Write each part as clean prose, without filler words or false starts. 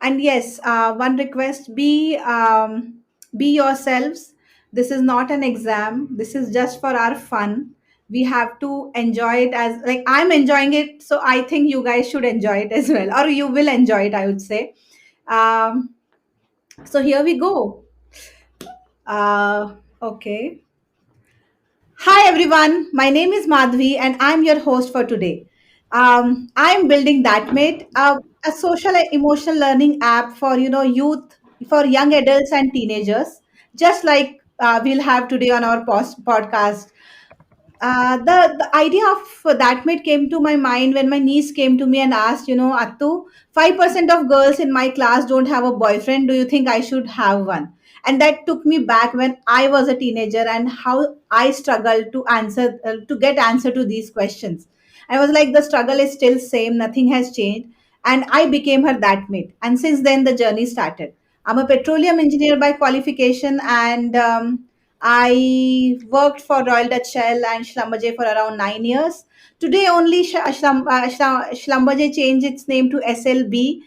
And yes, one request: be yourselves. This is not an exam. This is just for our fun. We have to enjoy it as like I'm enjoying it, so I think you guys should enjoy it as well, or you will enjoy it, I would say. Um, so here we go. Okay. Hi everyone, my name is Madhavi and I'm your host for today. I'm building ThatMate, a social and emotional learning app for youth, for young adults and teenagers, just like we'll have today on our podcast. The idea of that mate came to my mind when my niece came to me and asked, Attu, 5% of girls in my class don't have a boyfriend. Do you think I should have one? And that took me back when I was a teenager and how I struggled to to get answer to these questions. I was like, the struggle is still same, nothing has changed. And I became her that mate. And since then, the journey started. I'm a petroleum engineer by qualification, and I worked for Royal Dutch Shell and Schlumberger for around 9 years. Today, only Schlumberger changed its name to SLB.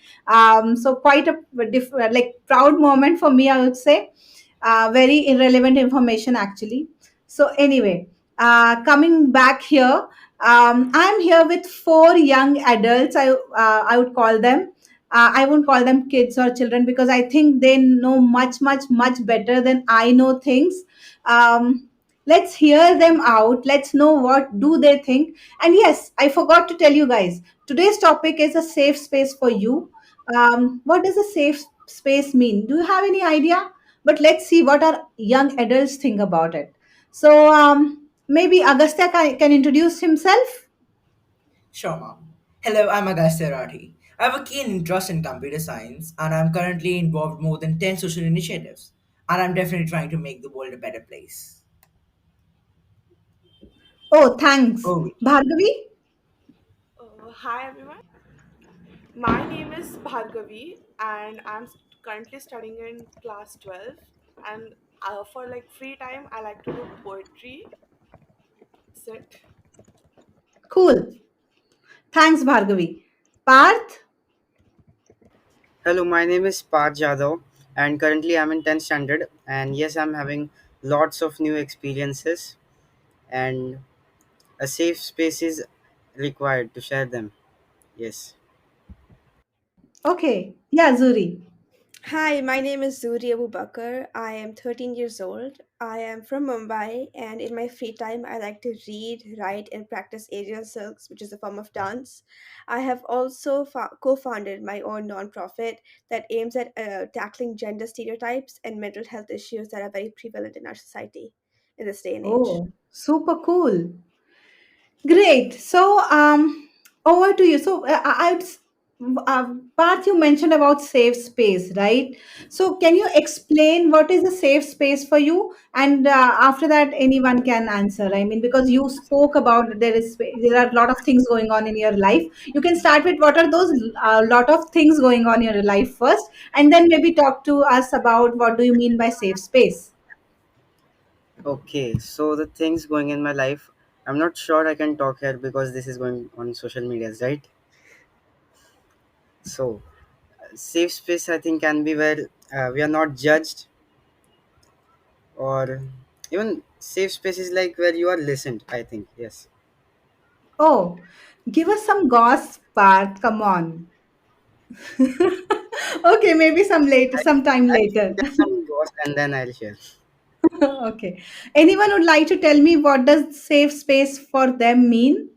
So quite a like proud moment for me, I would say. Very irrelevant information actually. So anyway, coming back here, I'm here with four young adults. I would call them. I won't call them kids or children because I think they know much, much, much better than I know things. Let's hear them out. Let's know what do they think. And yes, I forgot to tell you guys. Today's topic is a safe space for you. What does a safe space mean? Do you have any idea? But let's see what our young adults think about it. So maybe Agastya can introduce himself. Sure, ma'am. Hello, I'm Agastya. I have a keen interest in computer science and I'm currently involved more than 10 social initiatives. And I'm definitely trying to make the world a better place. Oh, thanks. Oh, Bhargavi? Hi everyone, my name is Bhargavi and currently studying in class 12. And for like free time, I like to do poetry. Sit. Cool. Thanks, Bhargavi. Parth? Hello, my name is Parth Jadhav, and currently I'm in 10th standard. And yes, I'm having lots of new experiences, and a safe space is required to share them. Yes. Okay. Yeah, Zuri. Hi, my name is Zurie Bakar. I am 13 years old. I am from Mumbai, and in my free time, I like to read, write, and practice aerial silks, which is a form of dance. I have also co founded my own nonprofit that aims at tackling gender stereotypes and mental health issues that are very prevalent in our society in this day and age. Oh, super cool. Great. So, over to you. So, Parth, you mentioned about safe space, right? So, can you explain what is a safe space for you? And after that, anyone can answer. I mean, because you spoke about there are a lot of things going on in your life. You can start with what are those lot of things going on in your life first, and then maybe talk to us about what do you mean by safe space. Okay, so the things going in my life, I'm not sure I can talk here because this is going on social medias, right? So, safe space I think can be where we are not judged, or even safe space is like where you are listened, I think. Yes. Oh, give us some gossip, Parth. Come on. Okay, maybe sometime I'll later. share some goals and then I'll share. Okay. Anyone would like to tell me what does safe space for them mean?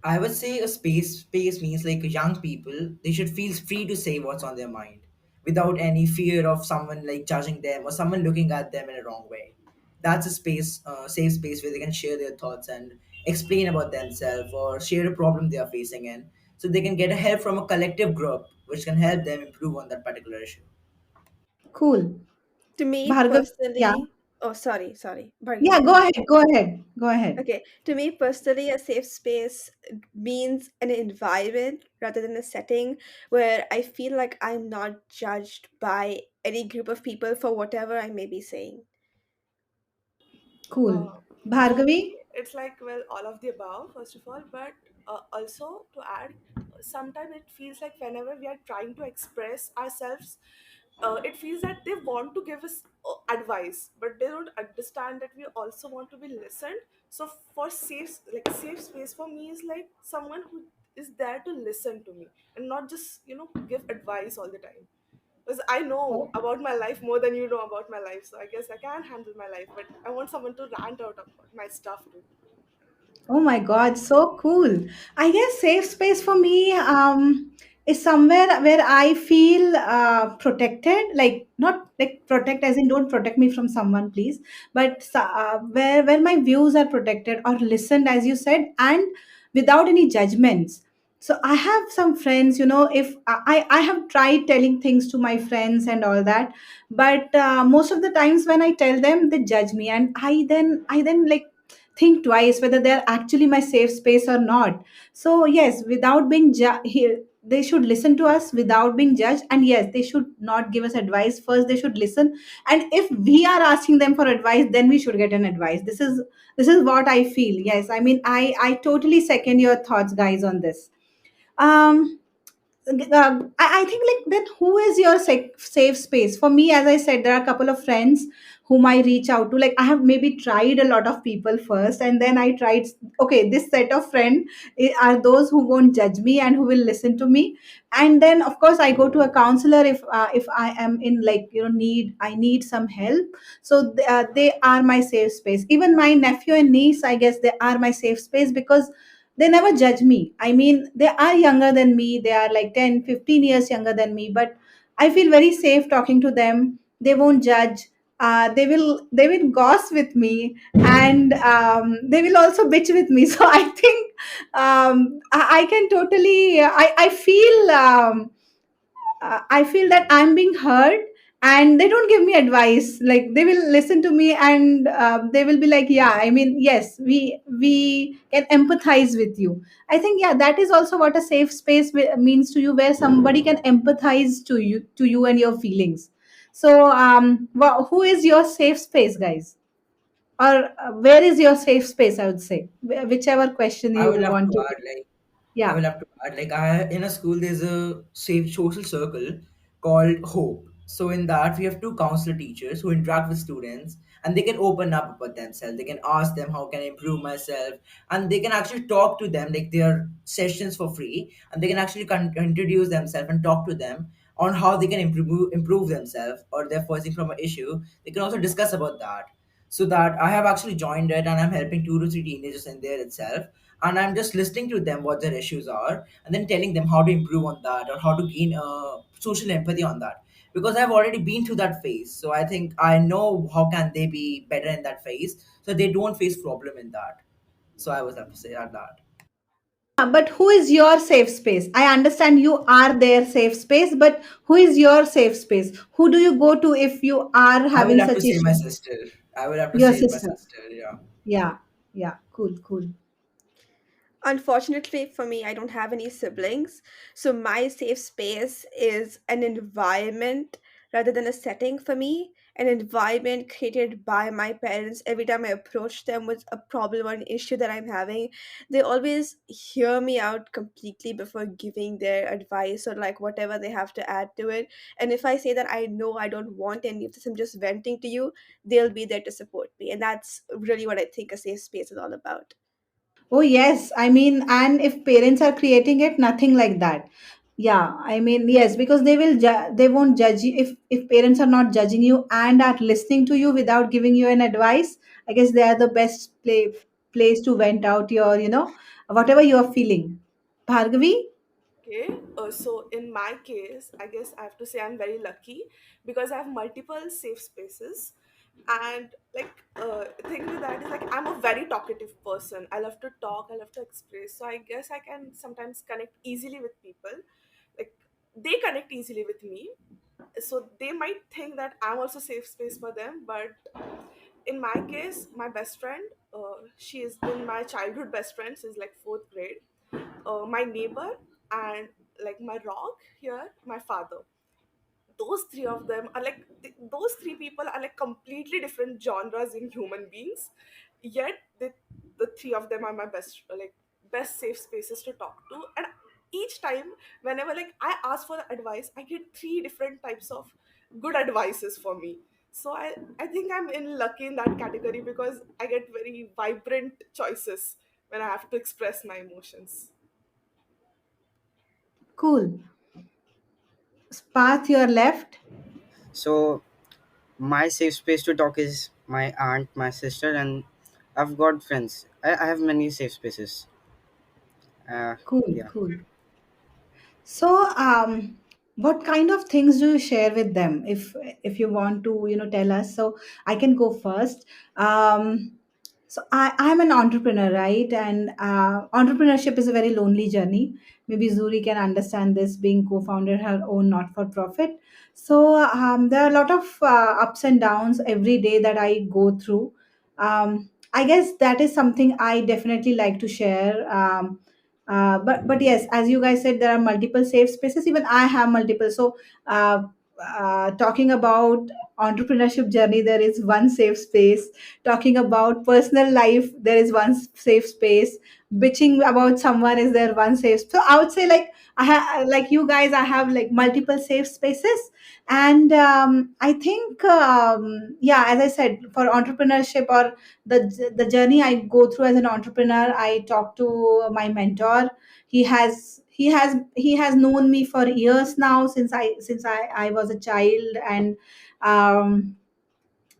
I would say a space means like young people, they should feel free to say what's on their mind without any fear of someone like judging them or someone looking at them in a wrong way. That's a safe space where they can share their thoughts and explain about themselves or share a problem they are facing in. So they can get a help from a collective group which can help them improve on that particular issue. Cool. To me Bhargav, yeah. personally, oh, sorry, Yeah, Bhargavi, go go ahead. ahead. Go ahead. Go ahead. Okay, to me personally, a safe space means an environment rather than a setting where I feel like I'm not judged by any group of people for whatever I may be saying. Cool. For Bhargavi? me, it's like, well, all of the above, first of all, but also to add, sometimes it feels like whenever we are trying to express ourselves, it feels that they want to give us advice, but they don't understand that we also want to be listened. So for safe space for me is like someone who is there to listen to me and not just give advice all the time, because I know Oh. about my life more than you know about my life. So I guess I can handle my life, but I want someone to rant out about my stuff too. Oh my God, so cool. I guess safe space for me is somewhere where I feel protected, like not like protect as in don't protect me from someone, please, but where my views are protected or listened, as you said, and without any judgments. So I have some friends, if I have tried telling things to my friends and all that, but most of the times when I tell them, they judge me, and I then like think twice whether they're actually my safe space or not. So yes, without being here, they should listen to us without being judged, and yes, they should not give us advice. First they should listen, and if we are asking them for advice, then we should get an advice. This is what I feel. Yes, I mean, I totally second your thoughts, guys, on this. I think, like, then who is your safe space? For me, as I said, there are a couple of friends whom I reach out to. Like, I have maybe tried a lot of people first, and then I tried, okay, this set of friend are those who won't judge me and who will listen to me. And then of course I go to a counselor if I am in, like, I need some help. So they are my safe space. Even my nephew and niece, I guess, they are my safe space because they never judge me. I mean, they are younger than me, they are like 10, 15 years younger than me, but I feel very safe talking to them. They won't judge. They will gossip with me, and they will also bitch with me. So I think I can totally I feel that I'm being heard, and they don't give me advice. Like, they will listen to me, and they will be like, "Yeah, I mean, yes, we can empathize with you." I think, yeah, that is also what a safe space means to you, where somebody can empathize to you and your feelings. So, who is your safe space, guys? Or where is your safe space? I would say, whichever question I you will have to want to. add, like, I Yeah. will have to add, like, I in a school there's a safe social circle called Hope. So in that we have two counselor teachers who interact with students, and they can open up about themselves. They can ask them how can I improve myself, and they can actually talk to them, like, their sessions for free, and they can actually introduce themselves and talk to them on how they can improve themselves, or they're facing from an issue. They can also discuss about that. So that I have actually joined it, and I'm helping 2 to 3 teenagers in there itself, and I'm just listening to them what their issues are, and then telling them how to improve on that, or how to gain social empathy on that, because I've already been through that phase. So I think I know how can they be better in that phase, so they don't face problem in that. So I was have to say that. But who is your safe space? I understand you are their safe space, but who is your safe space? Who do you go to if you are I will having have to such say my issue? sister. I will have to Your say my sister. sister. Yeah. Yeah, yeah, cool, cool. Unfortunately for me, I don't have any siblings, so my safe space is an environment rather than a setting for me. An environment created by my parents. Every time I approach them with a problem or an issue that I'm having, they always hear me out completely before giving their advice or like whatever they have to add to it. And if I say that I know I don't want any of this, I'm just venting to you, they'll be there to support me. And that's really what I think a safe space is all about. Oh, yes. I mean, and if parents are creating it, nothing like that. Yeah, I mean, yes, because they won't judge you if parents are not judging you and are listening to you without giving you an advice. I guess they are the best place to vent out your, whatever you are feeling. Bhargavi? Okay, so in my case, I guess I have to say I'm very lucky because I have multiple safe spaces. And like, thing with that is like I'm a very talkative person. I love to talk, I love to express. So I guess I can sometimes connect easily with people. Like, they connect easily with me. So they might think that I'm also safe space for them. But in my case, my best friend, she has been my childhood best friend since like fourth grade. My neighbor, and like my rock here, my father. Those three of them are like those three people are like completely different genres in human beings, yet the three of them are my best, like best safe spaces to talk to. And each time whenever like I ask for advice, I get three different types of good advices for me. So I think I'm in lucky in that category because I get very vibrant choices when I have to express my emotions. Cool. Path your left. So my safe space to talk is my aunt, my sister, and I've got friends. I have many safe spaces. Uh, Cool, yeah. cool. So, what kind of things do you share with them? If you want to, tell us. So I can go first. So I'm an entrepreneur, right? And entrepreneurship is a very lonely journey. Maybe Zuri can understand this, being co-founder her own not-for-profit. So there are a lot of ups and downs every day that I go through. I guess that is something I definitely like to share. But yes, as you guys said, there are multiple safe spaces. Even I have multiple. So talking about entrepreneurship journey, there is one safe space. Talking about personal life, there is one safe space. Bitching about someone, is there one safe? So I would say, like, I have, like you guys, I have like multiple safe spaces. And I think yeah, as I said, for entrepreneurship or the journey I go through as an entrepreneur, I talk to my mentor. He has known me for years now, since I was a child. And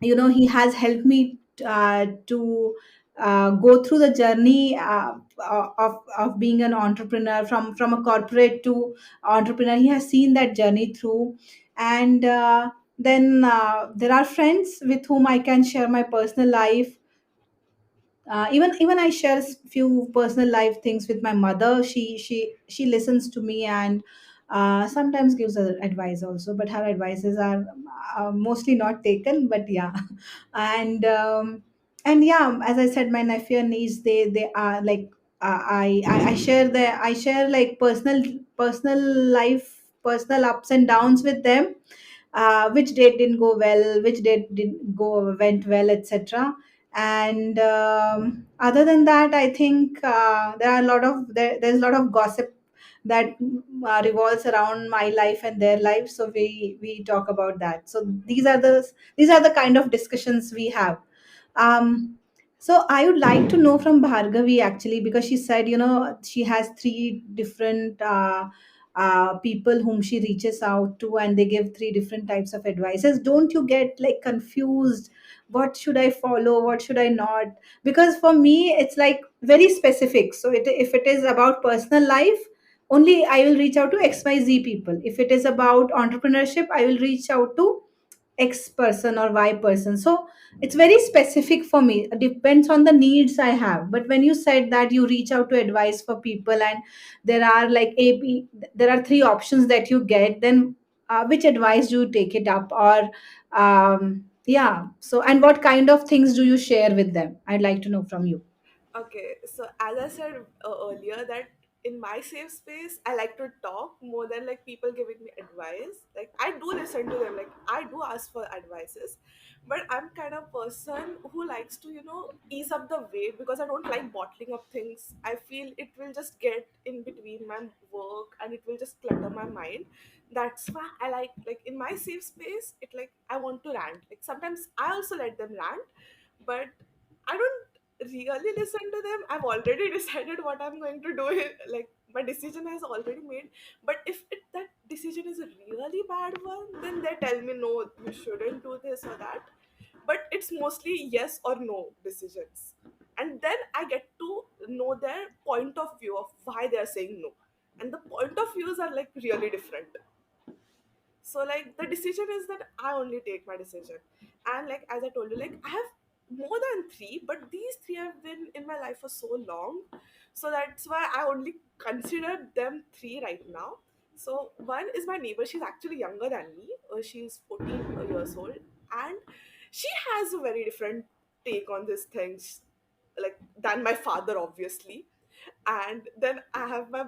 he has helped me to go through the journey of being an entrepreneur, from a corporate to entrepreneur. He has seen that journey through. And then there are friends with whom I can share my personal life. Even I share few personal life things with my mother. She listens to me, and sometimes gives her advice also, but her advices are mostly not taken, but yeah. And yeah, as I said, my nephew and niece, they are like, I share like personal life, personal ups and downs with them. Which date didn't go well, which date didn't go went well, etc. And other than that, I think there are a lot of there's a lot of gossip that revolves around my life and their life, so we talk about that. So these are the kind of discussions we have. So I would like to know from Bhargavi, actually, because she said, she has three different people whom she reaches out to, and they give three different types of advices. Don't you get like confused? What should I follow? What should I not? Because for me, it's like very specific. So if it is about personal life, only I will reach out to XYZ people. If it is about entrepreneurship, I will reach out to X person or Y person. So it's very specific for me. It depends on the needs I have. But when you said that you reach out to advice for people, and there are like there are three options that you get, then which advice do you take it up? Or yeah. So, and what kind of things do you share with them? I'd like to know from you. Okay, so as I said earlier, that in my safe space, I like to talk more than like people giving me advice. Like I do listen to them, like I do ask for advices, but I'm kind of person who likes to ease up the weight because I don't like bottling up things. I feel it will just get in between my work and it will just clutter my mind. That's why I like in my safe space, it like I want to rant. Like sometimes I also let them rant, but I don't really listen to them. I've already decided what I'm going to do. Like my decision has already made. But if that decision is a really bad one, then they tell me no, you shouldn't do this or that. But it's mostly yes or no decisions, and then I get to know their point of view of why they are saying no, and the point of views are like really different. So like the decision is that I only take my decision. And like as I told you, like I have more than three, but these three have been in my life for so long. So that's why I only consider them three right now. So one is my neighbor. She's actually younger than me. She's 14 years old, and she has a very different take on these things, like than my father, obviously. And then I have my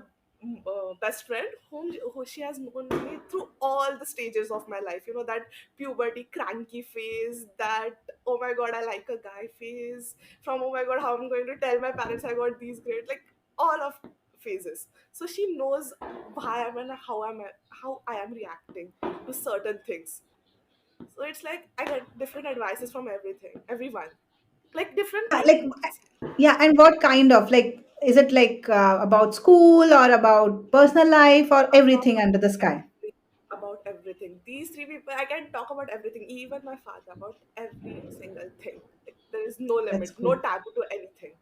best friend who she has known me through all the stages of my life. That puberty cranky phase, that oh my god I like a guy phase, from oh my god how I'm going to tell my parents I got these grades, like all of phases. So she knows why I'm and how I am reacting to certain things. So it's like I get different advices from everyone, like different Yeah, like, types. yeah, and what kind of, like, is it like about school or about personal life or everything under the sky? Everything, about everything. These three people, I can talk about everything. Even my father, about every single thing. Like, there is no That's limit, no cool. taboo to anything.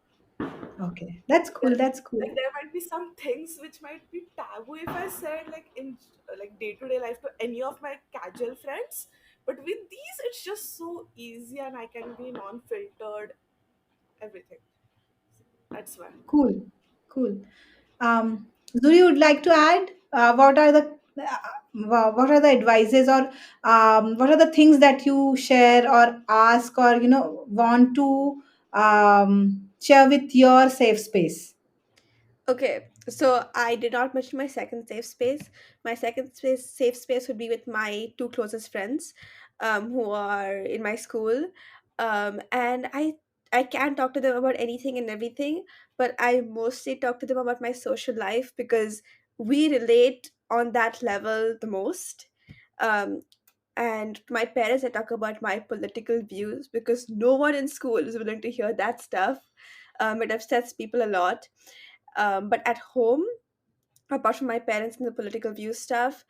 Okay, that's There, cool. That's cool. like there might be some things which might be taboo if I said like in like day to day life to any of my casual friends. But with these, it's just so easy, and I can be non-filtered. Everything. That's why. Cool. Cool. Zuri would like to add what are the advices, or what are the things that you share or ask, or want to share with your safe space? Okay, so I did not mention my second safe space. My second safe space would be with my two closest friends, who are in my school, and I can talk to them about anything and everything, but I mostly talk to them about my social life because we relate on that level the most. Um, and to my parents, I talk about my political views because no one in school is willing to hear that stuff. It upsets people a lot. But at home, apart from my parents and the political view stuff,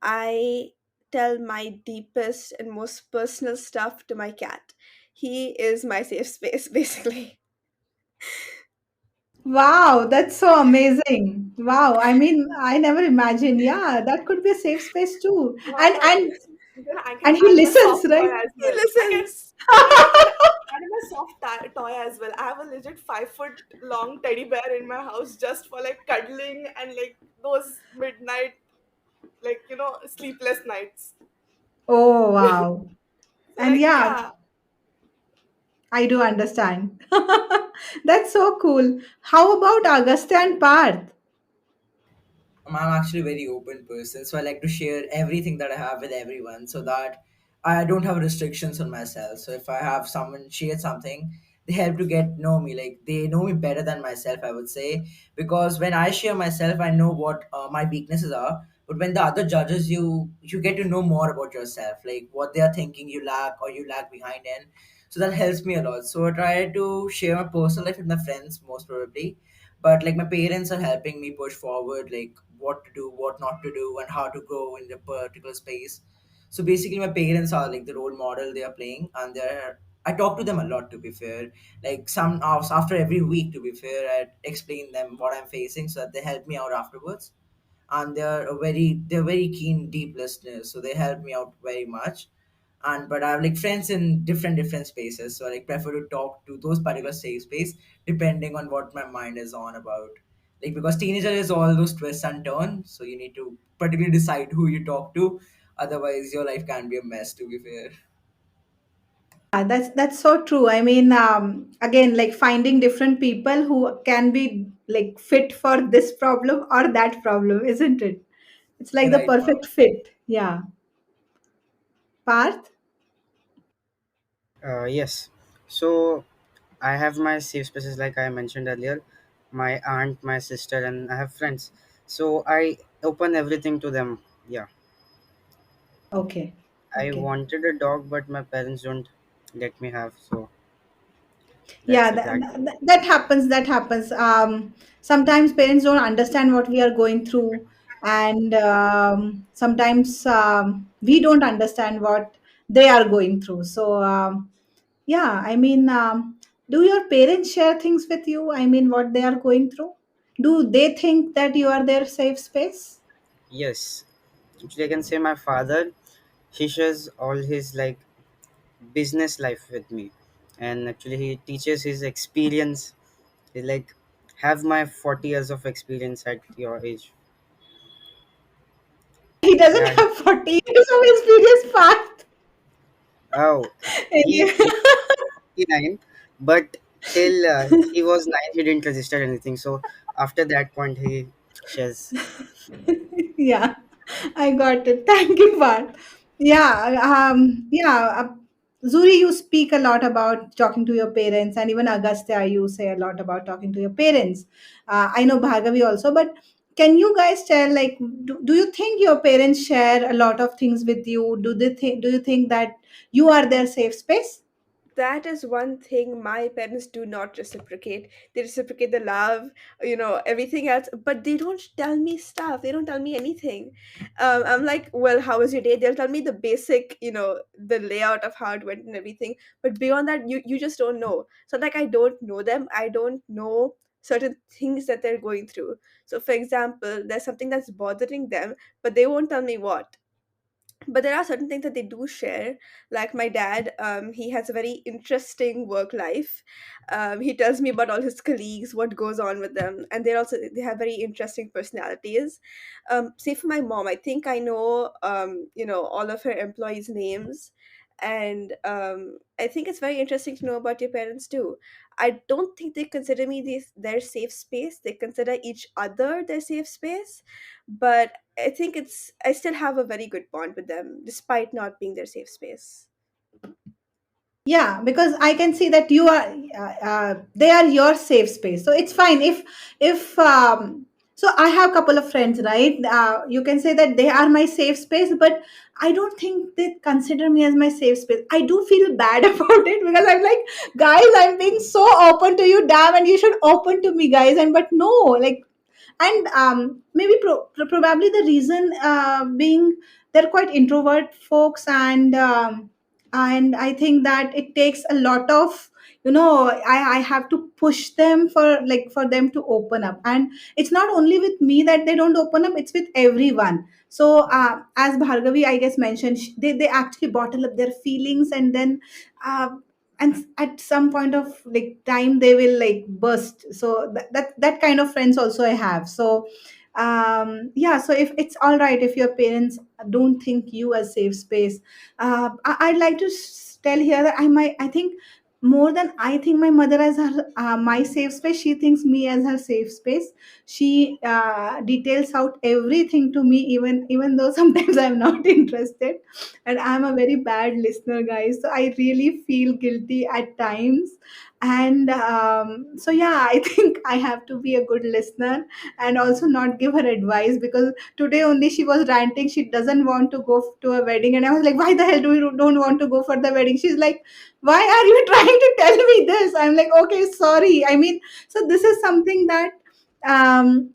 I tell my deepest and most personal stuff to my cat. He is my safe space, basically. Wow, that's so amazing. Wow, I mean, I never imagined. Yeah, that could be a safe space too. Why And not? and Then I can and he add my soft listens, toy right? as He well. listens. I can add my toy as well. I have a legit 5 foot long teddy bear in my house just for like cuddling and like those midnight, like sleepless nights. Oh, wow. So And like yeah, yeah. I do understand. That's so cool. How about Agastya and Parth? I'm actually a very open person, so I like to share everything that I have with everyone, so that I don't have restrictions on myself. So if I have someone share something, they help to get know me. Like they know me better than myself, I would say, because when I share myself, I know what my weaknesses are. But when the other judges you, you get to know more about yourself, like what they are thinking you lack or you lag behind in. So that helps me a lot. So I try to share my personal life with my friends most probably, but like my parents are helping me push forward, like what to do, what not to do, and how to grow in the particular space. So basically my parents are like the role model they are playing, and they're, I talk to them a lot, to be fair. Like some hours after every week, to be fair, I explain them what I'm facing so that they help me out afterwards. And they're very keen deep listeners, so they help me out very much. And but I have like friends in different spaces, so I like prefer to talk to those particular safe space depending on what my mind is on about. Like because teenager is all those twists and turns, so you need to particularly decide who you talk to, otherwise your life can be a mess, to be fair. That's so true. I mean, again, like finding different people who can be like fit for this problem or that problem, isn't it? It's like the Right, ma'am. perfect fit. Yeah. Parth? Yes. So I have my safe spaces like I mentioned earlier. My aunt, my sister, and I have friends. So I open everything to them. Yeah. Okay. I Okay. wanted a dog, but my parents don't let me have. So Yeah, that's it. That that happens. That happens. Sometimes parents don't understand what we are going through, and sometimes we don't understand what they are going through. So, yeah, I mean, do your parents share things with you? I mean, what they are going through? Do they think that you are their safe space? yes. Actually, I can say my father. He shares all his like business life with me, and actually he teaches his experience. He like have my 40 years of experience at your age. He doesn't Yeah. have 40 years of experience, Parth. Oh, he 59, but till he was 9 he didn't register anything, so after that point he shares. Yeah, I got it. Thank you, Parth. Yeah, yeah. Zuri, you speak a lot about talking to your parents, and even Agastya, you say a lot about talking to your parents. I know Bhargavi also, but can you guys tell, like, do you think your parents share a lot of things with you? Do you think that you are their safe space? That is one thing my parents do not reciprocate. They reciprocate the love, everything else, but they don't tell me stuff. They don't tell me anything. I'm like, well, how was your day? They'll tell me the basic, the layout of how it went and everything. But beyond that, you just don't know. So like, I don't know them. I don't know certain things that they're going through. So for example, there's something that's bothering them, but they won't tell me what. But there are certain things that they do share, like my dad. He has a very interesting work life. He tells me about all his colleagues, what goes on with them, and they have very interesting personalities. Say for my mom, I think I know all of her employees names. And I think it's very interesting to know about your parents too. I don't think they consider me their safe space. They consider each other their safe space. But I think I still have a very good bond with them despite not being their safe space. Yeah, because I can see that you are they are your safe space, so it's fine if so I have a couple of friends, right? You can say that they are my safe space, but I don't think they consider me as my safe space. I do feel bad about it because I'm like, guys, I'm being so open to you, damn, and you should open to me, guys. And but no, like, and maybe probably the reason being they're quite introvert folks, and I think that it takes a lot of, I have to push them for, like, for them to open up. And it's not only with me that they don't open up, it's with everyone. So as Bhargavi, I guess, mentioned, they actually bottle up their feelings, and then uh, and at some point of, like, time they will, like, burst. So that kind of friends also I have. So yeah, so if it's all right if your parents don't think you as safe space, I'd like to tell here that I think more than I think my mother as her my safe space, she thinks me as her safe space. She details out everything to me, even though sometimes I'm not interested, and I'm a very bad listener, guys. So I really feel guilty at times. And so yeah, I think I have to be a good listener and also not give her advice, because today only she was ranting she doesn't want to go to a wedding, and I was like, why the hell do you don't want to go for the wedding? She's like, why are you trying to tell me this? I'm like, okay, sorry. I mean, so this is something that um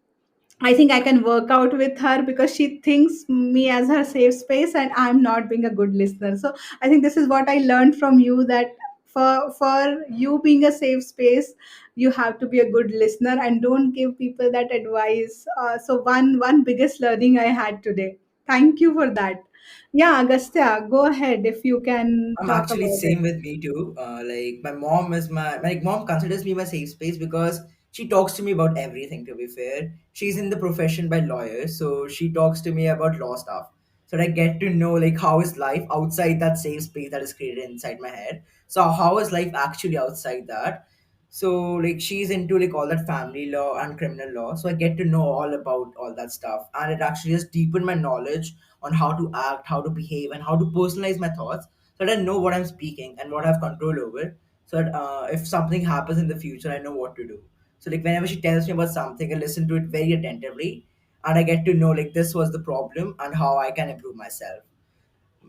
I think I can work out with her, because she thinks me as her safe space and I'm not being a good listener. So I think this is what I learned from you, that for you being a safe space, you have to be a good listener and don't give people that advice. So one biggest learning I had today. Thank you for that. Yeah, Agastya, go ahead if you can I'm talk actually about it. same with me too. Like my mom is my mom considers me my safe space because she talks to me about everything. To be fair, she's in the profession by lawyer, so she talks to me about law stuff. So that I get to know like how is life outside that safe space that is created inside my head. So how is life actually outside that? So like she's into like all that family law and criminal law. So I get to know all about all that stuff, and it actually just deepened my knowledge on how to act, how to behave, and how to personalize my thoughts so that I know what I'm speaking and what I have control over. So that if something happens in the future, I know what to do. So like whenever she tells me about something, I listen to it very attentively, and I get to know like this was the problem and how I can improve myself.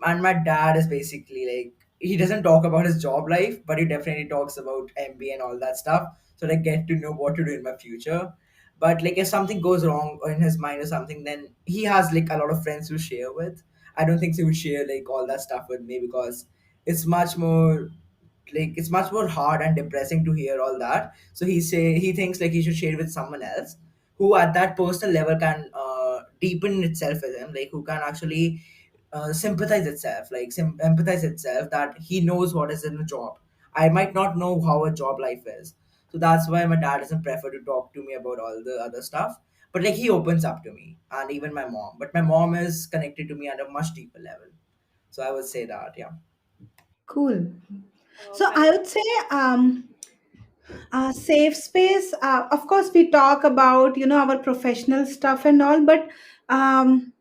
And my dad is basically like he doesn't talk about his job life, but he definitely talks about MBA and all that stuff. So I get to know what to do in my future. But like if something goes wrong or in his mind or something, then he has like a lot of friends to share with. I don't think he would share like all that stuff with me because it's much more it's much more hard and depressing to hear all that. So he thinks like he should share it with someone else who at that personal level can deepen itself with him, like who can actually sympathize itself, like empathize itself, that he knows what is in a job. I might not know how a job life is. So that's why my dad doesn't prefer to talk to me about all the other stuff. But like he opens up to me and even my mom. But my mom is connected to me at a much deeper level. So I would say that, yeah. Cool. So Well, I would say safe space. Of course, we talk about, our professional stuff and all, but um,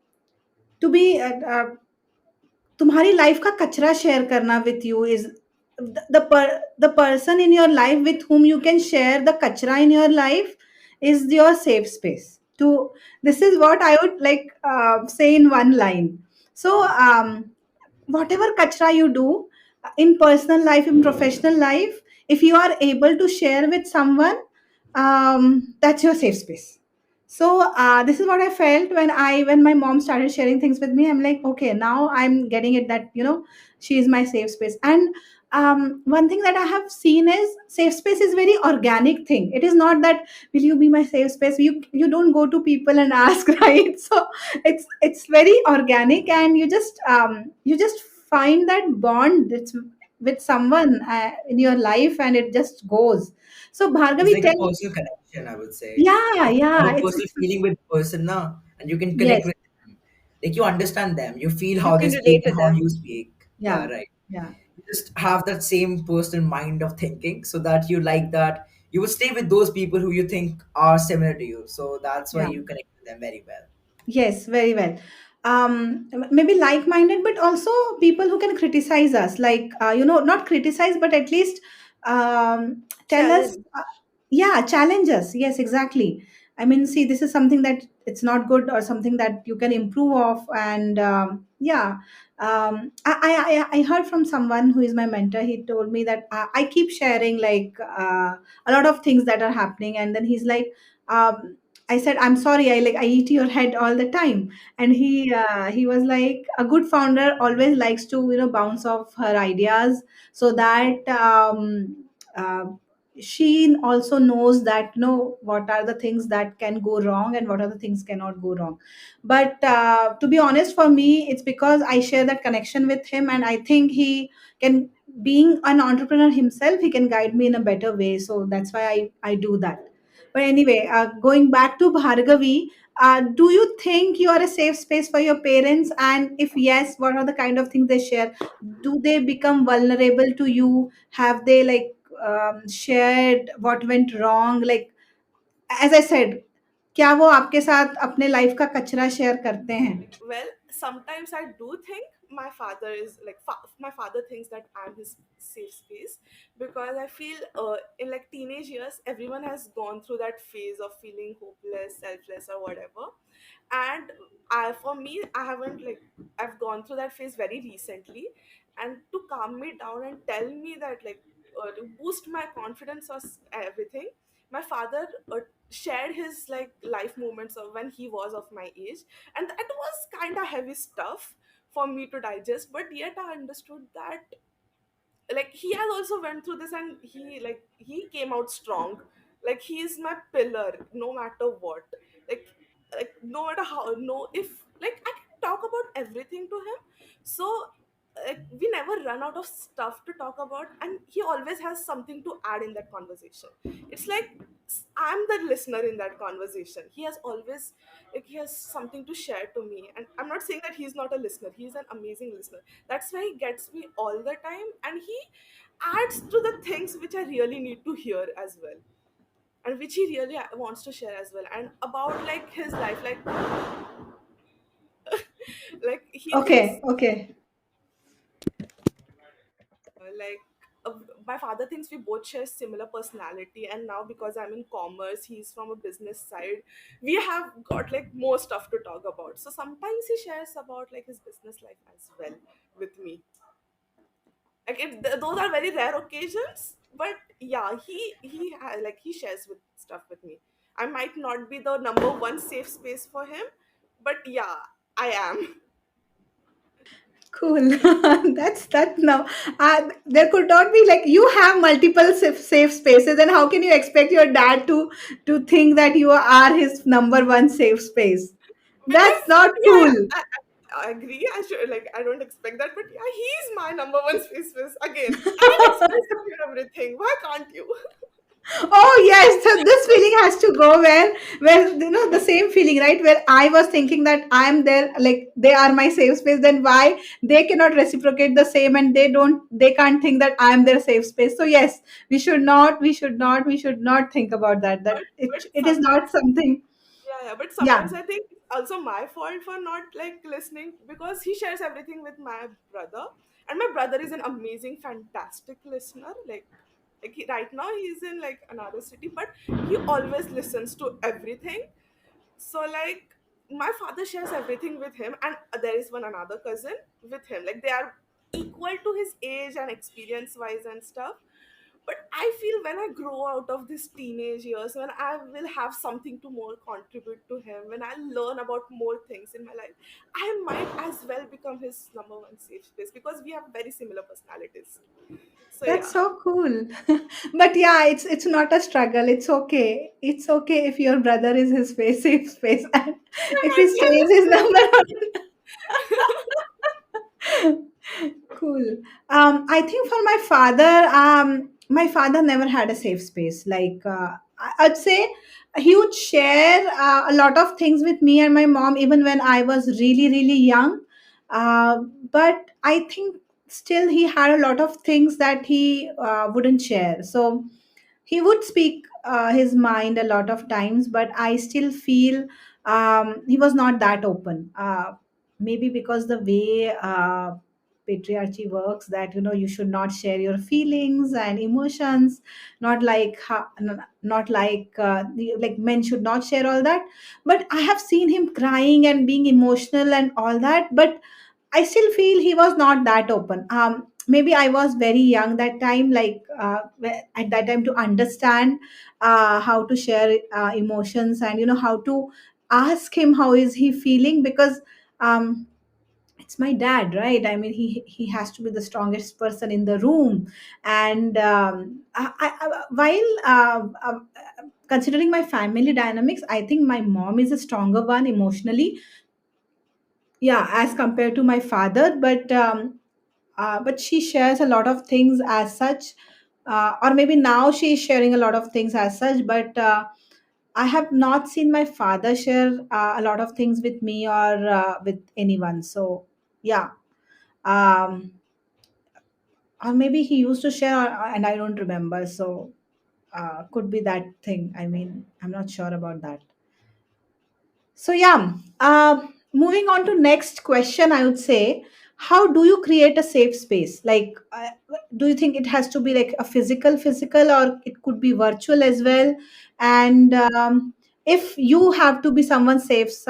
to be तुम्हारी life का कचरा share करना with you is the person in your life with whom you can share the kachra in your life is your safe space to this is what I would like say in one line. So whatever kachra you do in personal life, in professional life, if you are able to share with someone, that's your safe space. So this is what I felt when my mom started sharing things with me. I'm like, okay, now I'm getting it that she is my safe space. And one thing that I have seen is safe space is very organic thing. It is not that will you be my safe space. You don't go to people and ask, right? So it's very organic, and you just find that bond that's with someone in your life, and it just goes. So It's Bhargavi, like a tell. personal connection, I would say. Yeah, Like you yeah, have a personal it's feeling with the person now, and you can connect yes, with them. Like you understand them, you feel You how they can speak relate to and how them. you speak. Yeah, yeah, right. yeah, You just have that same personal mind of thinking, so that you like that. You will stay with those people who you think are similar to you. So that's why yeah. you connect with them very well. Yes, very well. Maybe like-minded, but also people who can criticize us, like not criticize, but at least tell us, Challenge. yeah, challenge us. Yes, exactly. I mean, see, this is something that it's not good, or something that you can improve of, and yeah. I heard from someone who is my mentor. He told me that I keep sharing like a lot of things that are happening, and then he's like. I said, I'm sorry, I eat your head all the time. And he was like, a good founder always likes to bounce off her ideas, so that uh, she also knows that what are the things that can go wrong and what are the things cannot go wrong. But to be honest, for me, it's because I share that connection with him, and I think he can, being an entrepreneur himself, he can guide me in a better way. So that's why I do that. But anyway, going back to Bhargavi, do you think you are a safe space for your parents? And if yes, what are the kind of things they share? Do they become vulnerable to you? Have they like shared what went wrong? Like, as I said, क्या वो आपके साथ अपने life का कचरा share करते हैं? Well, sometimes I do think my father is like my father thinks that I'm his safe space, because I feel in like teenage years everyone has gone through that phase of feeling hopeless, selfless, or whatever. And for me, I haven't like I've gone through that phase very recently, and to calm me down and tell me that like to boost my confidence or everything, my father shared his like life moments of when he was of my age, and that was kind of heavy stuff for me to digest, but yet I understood that like he has also went through this, and he came out strong. Like he is my pillar no matter what. Like like no matter how, no, if like I can talk about everything to him. So like we never run out of stuff to talk about, and he always has something to add in that conversation. It's like I'm the listener in that conversation. He has always like he has something to share to me, and I'm not saying that he's not a listener. He's an amazing listener. That's why he gets me all the time, and he adds to the things which I really need to hear as well, and which he really wants to share as well. And about like his life, like he thinks Okay, okay. like my father thinks we both share similar personality, and now because I'm in commerce, he's from a business side, we have got like more stuff to talk about. So sometimes he shares about like his business life as well with me. Like those are very rare occasions, but yeah, like he shares with stuff with me. I might not be the number one safe space for him, but yeah, I am. Cool. That's that now. There could not be like you have multiple safe spaces, and how can you expect your dad to think that you are his number one safe space? That's Because not yeah, cool. I agree. I should like I don't expect that, but yeah, he's my number one space again. I can express to you everything. Why can't you? Oh yes, so this feeling has to go where the same feeling, right? Where I was thinking that I'm there, like they are my safe space. Then why they cannot reciprocate the same, and they can't think that I'm their safe space. So yes, we should not think about that. That but it is not sometimes something. yeah, but Yeah. sometimes I think also my fault for not like listening, because he shares everything with my brother, and my brother is an amazing, fantastic listener. Like right now he's in like another city, but he always listens to everything. So like my father shares everything with him, and there is one another cousin with him. Like they are equal to his age and experience wise and stuff. But I feel when I grow out of these teenage years, when I will have something to more contribute to him, when I learn about more things in my life, I might as well become his number one safe space, because we have very similar personalities. So That's yeah. so cool. But yeah, it's not a struggle. It's okay. It's okay if your brother is his face, safe space, and I if he might be stays his number one. listening. Cool. I think for my father never had a safe space. Like I'd say he would share a lot of things with me and my mom, even when I was really, really young. But I think still he had a lot of things that he wouldn't share. So he would speak his mind a lot of times, but I still feel he was not that open. Maybe because the way patriarchy works, that you should not share your feelings and emotions, not like not like like men should not share all that. But I have seen him crying and being emotional and all that, but I still feel he was not that open. Maybe I was very young that time, like at that time, to understand how to share emotions, and how to ask him how is he feeling, because it's my dad, right? I mean, he has to be the strongest person in the room. And while considering my family dynamics, I think my mom is a stronger one emotionally, yeah, as compared to my father. But she shares a lot of things as such, or maybe now she is sharing a lot of things as such. But I have not seen my father share a lot of things with me or with anyone. So yeah, um, or maybe he used to share, and I don't remember. So could be that thing. I mean, I'm not sure about that. So yeah, moving on to next question, I would say, how do you create a safe space? Like, do you think it has to be like a physical, or it could be virtual as well? And if you have to be someone says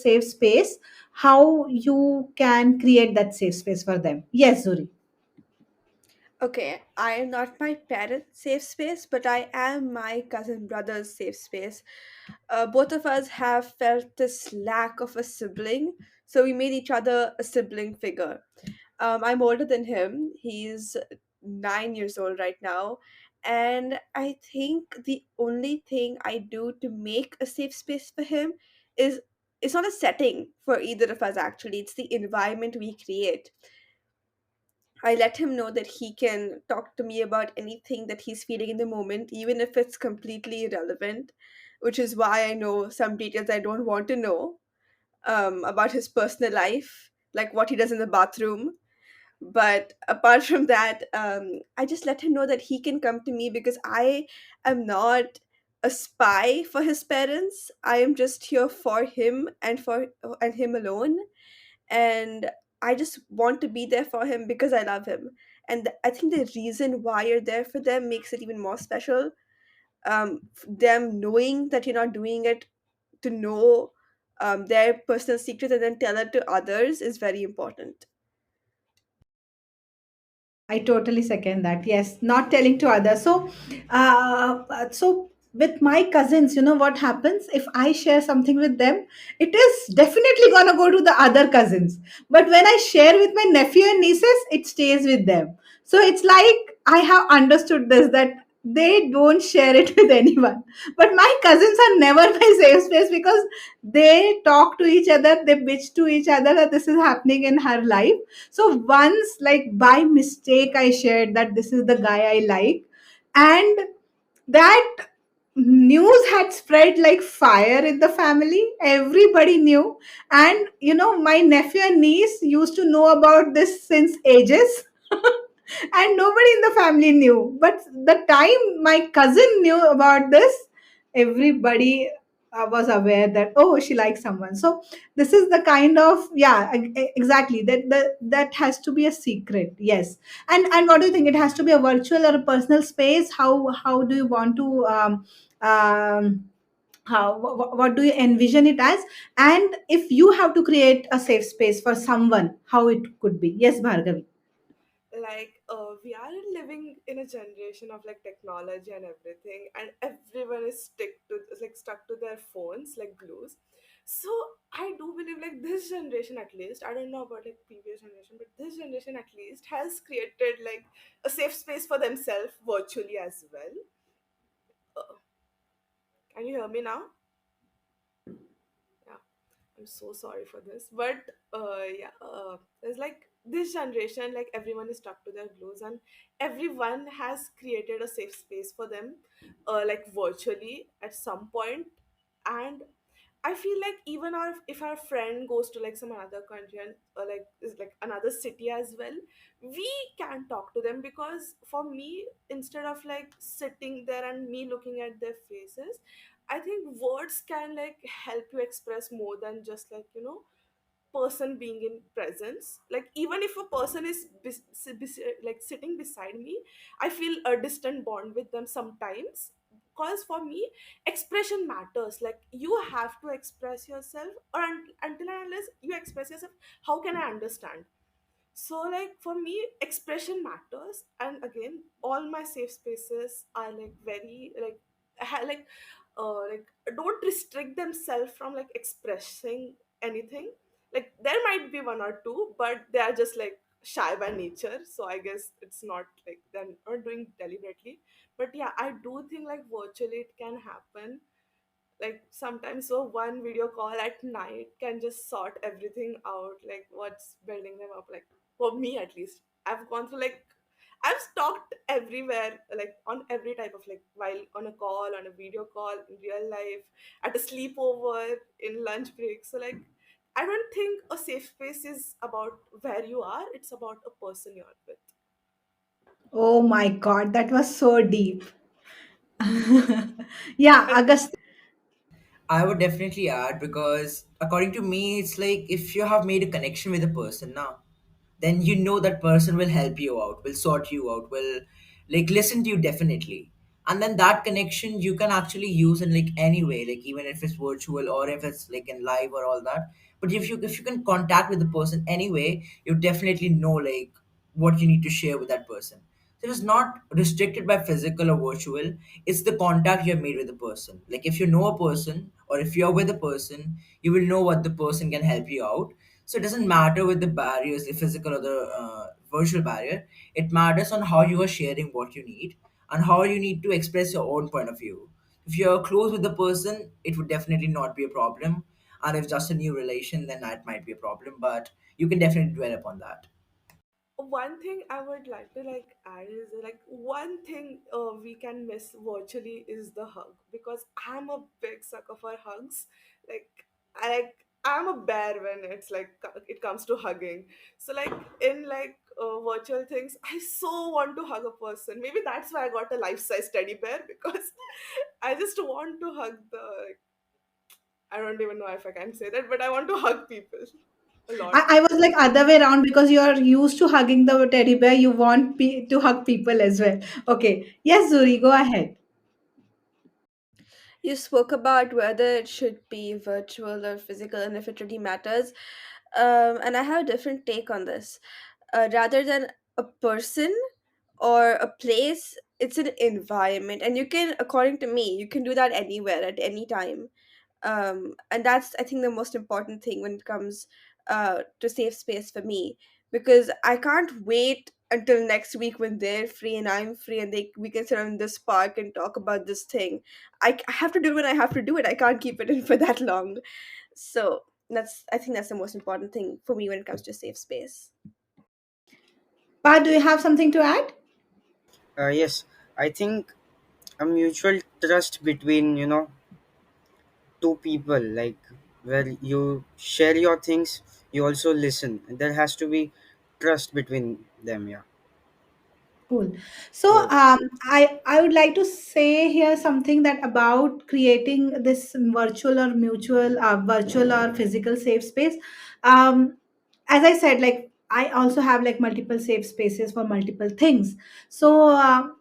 safe space, how you can create that safe space for them? Yes, Zuri. Okay, I am not my parents' safe space, but I am my cousin brother's safe space. Both of us have felt this lack of a sibling, so we made each other a sibling figure. I'm older than him. He's 9 years old right now. And I think the only thing I do to make a safe space for him is it's not a setting for either of us, actually. It's the environment we create. I let him know that he can talk to me about anything that he's feeling in the moment, even if it's completely irrelevant, which is why I know some details I don't want to know about his personal life, like what he does in the bathroom. But apart from that, I just let him know that he can come to me because I am not a spy for his parents. I am just here for him and him alone, and I just want to be there for him because I love him. And I think the reason why you're there for them makes it even more special. Them knowing that you're not doing it to know their personal secret and then tell it to others is very important. I totally second that. Yes, not telling to others. So with my cousins, what happens if I share something with them? It is definitely gonna go to the other cousins. But when I share with my nephew and nieces, it stays with them. So it's like I have understood this, that they don't share it with anyone. But my cousins are never my safe space, because they talk to each other, they bitch to each other that this is happening in her life. So once, like by mistake, I shared that this is the guy I like, and that news had spread like fire in the family. Everybody knew, and my nephew and niece used to know about this since ages. And nobody in the family knew. But the time my cousin knew about this, everybody. was aware that, oh, she likes someone. So this is the kind of, yeah, exactly, that has to be a secret. Yes. And what do you think, it has to be a virtual or a personal space? How do you want to how what do you envision it as? And if you have to create a safe space for someone, how it could be? Yes, Bhargavi. We are living in a generation of like technology and everything, and everyone is stuck to their phones like glues. So I do believe like this generation, at least, I don't know about like previous generation, but this generation at least has created like a safe space for themselves virtually as well. uh, can you hear me now? Yeah, I'm so sorry for this, but yeah, there's like this generation, like everyone is stuck to their glues, and everyone has created a safe space for them, like virtually at some point. And I feel like even if our friend goes to like some another country and like is like another city as well, we can talk to them, because for me, instead of like sitting there and me looking at their faces, I think words can like help you express more than just like person being in presence. Like even if a person is like sitting beside me, I feel a distant bond with them sometimes, because for me expression matters. Like you have to express yourself, or until and unless you express yourself, how can I understand? So like for me expression matters, and again all my safe spaces are like very like like like don't restrict themselves from like expressing anything. Like there might be one or two, but they are just like shy by nature, so I guess it's not like they're not doing deliberately. But yeah, I do think like virtually it can happen, like sometimes. So one video call at night can just sort everything out, like what's building them up. Like for me at least, I've gone through like I've stalked everywhere, like on every type of like, while on a call, on a video call, in real life, at a sleepover, in lunch break. So like I don't think a safe space is about where you are, it's about a person you're with. Oh my god, that was so deep. Yeah, August. I would definitely add, because according to me, it's like if you have made a connection with a person now, then you know that person will help you out, will sort you out, will like listen to you definitely. And then that connection you can actually use in like any way, like even if it's virtual or if it's like in live or all that. But if you can contact with the person anyway, you definitely know like what you need to share with that person. So it is not restricted by physical or virtual. It's the contact you have made with the person. Like if you know a person or if you're with a person, you will know what the person can help you out. So it doesn't matter with the barriers, the physical or the virtual barrier. It matters on how you are sharing what you need and how you need to express your own point of view. If you're close with the person, it would definitely not be a problem. And if just a new relation, then that might be a problem. But you can definitely dwell upon that. One thing I would like to like add is like one thing we can miss virtually is the hug, because I'm a big sucker for hugs. Like I'm a bear when it's like it comes to hugging. So like in like virtual things, I so want to hug a person. Maybe that's why I got a life size teddy bear, because I just want to hug the. Like, I don't even know if I can say that, but I want to hug people a lot. I was like other way around, because you are used to hugging the teddy bear, you want to hug people as well. Okay. Yes, Zuri, go ahead. You spoke about whether it should be virtual or physical and if it really matters. And I have a different take on this. Rather than a person or a place, it's an environment. And you can, according to me, you can do that anywhere at any time. And that's, I think, the most important thing when it comes to safe space for me, because I can't wait until next week when they're free and I'm free and we can sit in this park and talk about this thing. I have to do it when I have to do it. I can't keep it in for that long. So I think that's the most important thing for me when it comes to safe space. Pa, do you have something to add? Yes, I think a mutual trust between, two people, like where you share your things, you also listen. There has to be trust between them. Yeah. Cool. So So I would like to say here something that about creating this virtual or physical safe space. Um, as I said, like I also have like multiple safe spaces for multiple things. So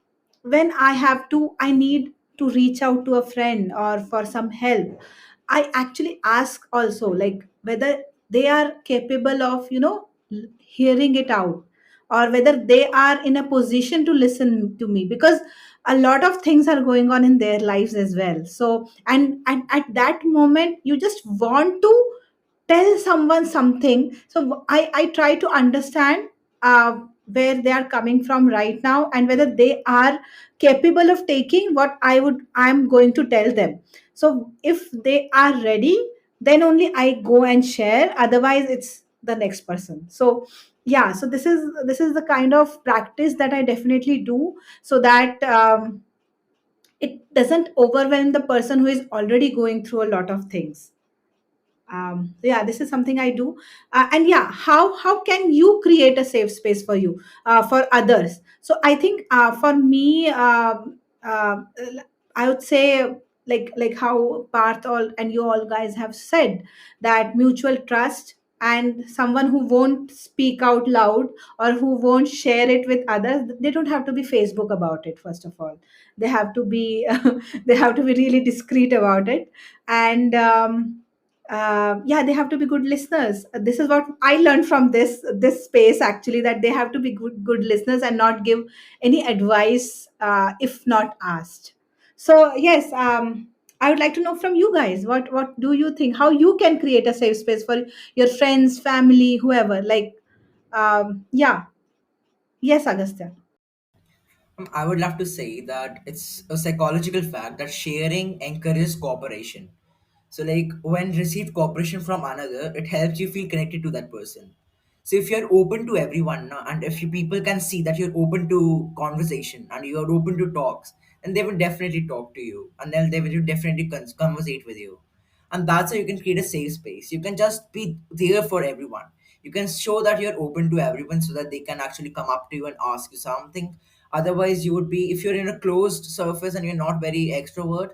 when I need to reach out to a friend or for some help, I actually ask also like whether they are capable of hearing it out, or whether they are in a position to listen to me, because a lot of things are going on in their lives as well. So and at that moment you just want to tell someone something. So I try to understand where they are coming from right now, and whether they are capable of taking what I'm going to tell them. So if they are ready, then only I go and share, otherwise it's the next person. So yeah, so this is the kind of practice that I definitely do, so that it doesn't overwhelm the person who is already going through a lot of things. Yeah, this is something I do. And yeah, how can you create a safe space for you, for others? So I think for me, uh, I would say, like how Parth all and you all guys have said, that mutual trust and someone who won't speak out loud or who won't share it with others, they don't have to be Facebook about it. First of all, they have to be they have to be really discreet about it. And yeah, they have to be good listeners. This is what I learned from this space actually, that they have to be good listeners and not give any advice if not asked. So yes, I would like to know from you guys, what do you think, how you can create a safe space for your friends, family, whoever, like yeah. Yes, Agastya. I would love to say that it's a psychological fact that sharing encourages cooperation. So, like when received cooperation from another, it helps you feel connected to that person. So, if you're open to everyone, and if you people can see that you're open to conversation and you're open to talks, then they will definitely talk to you, and then they will definitely conversate with you. And that's how you can create a safe space. You can just be there for everyone. You can show that you're open to everyone so that they can actually come up to you and ask you something. Otherwise, you would be, if you're in a closed surface and you're not very extrovert,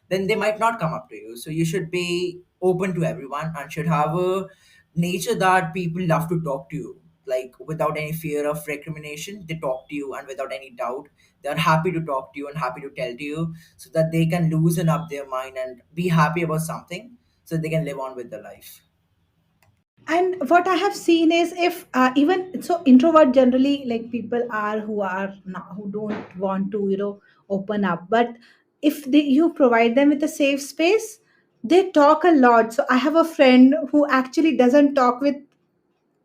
then they might not come up to you. So you should be open to everyone and should have a nature that people love to talk to you, like without any fear of recrimination. They talk to you, and without any doubt they're happy to talk to you and happy to tell to you, so that they can loosen up their mind and be happy about something, so they can live on with their life. And what I have seen is, if even so introvert generally, like people are who are not, who don't want to open up, but if you provide them with a safe space, they talk a lot. So I have a friend who actually doesn't talk with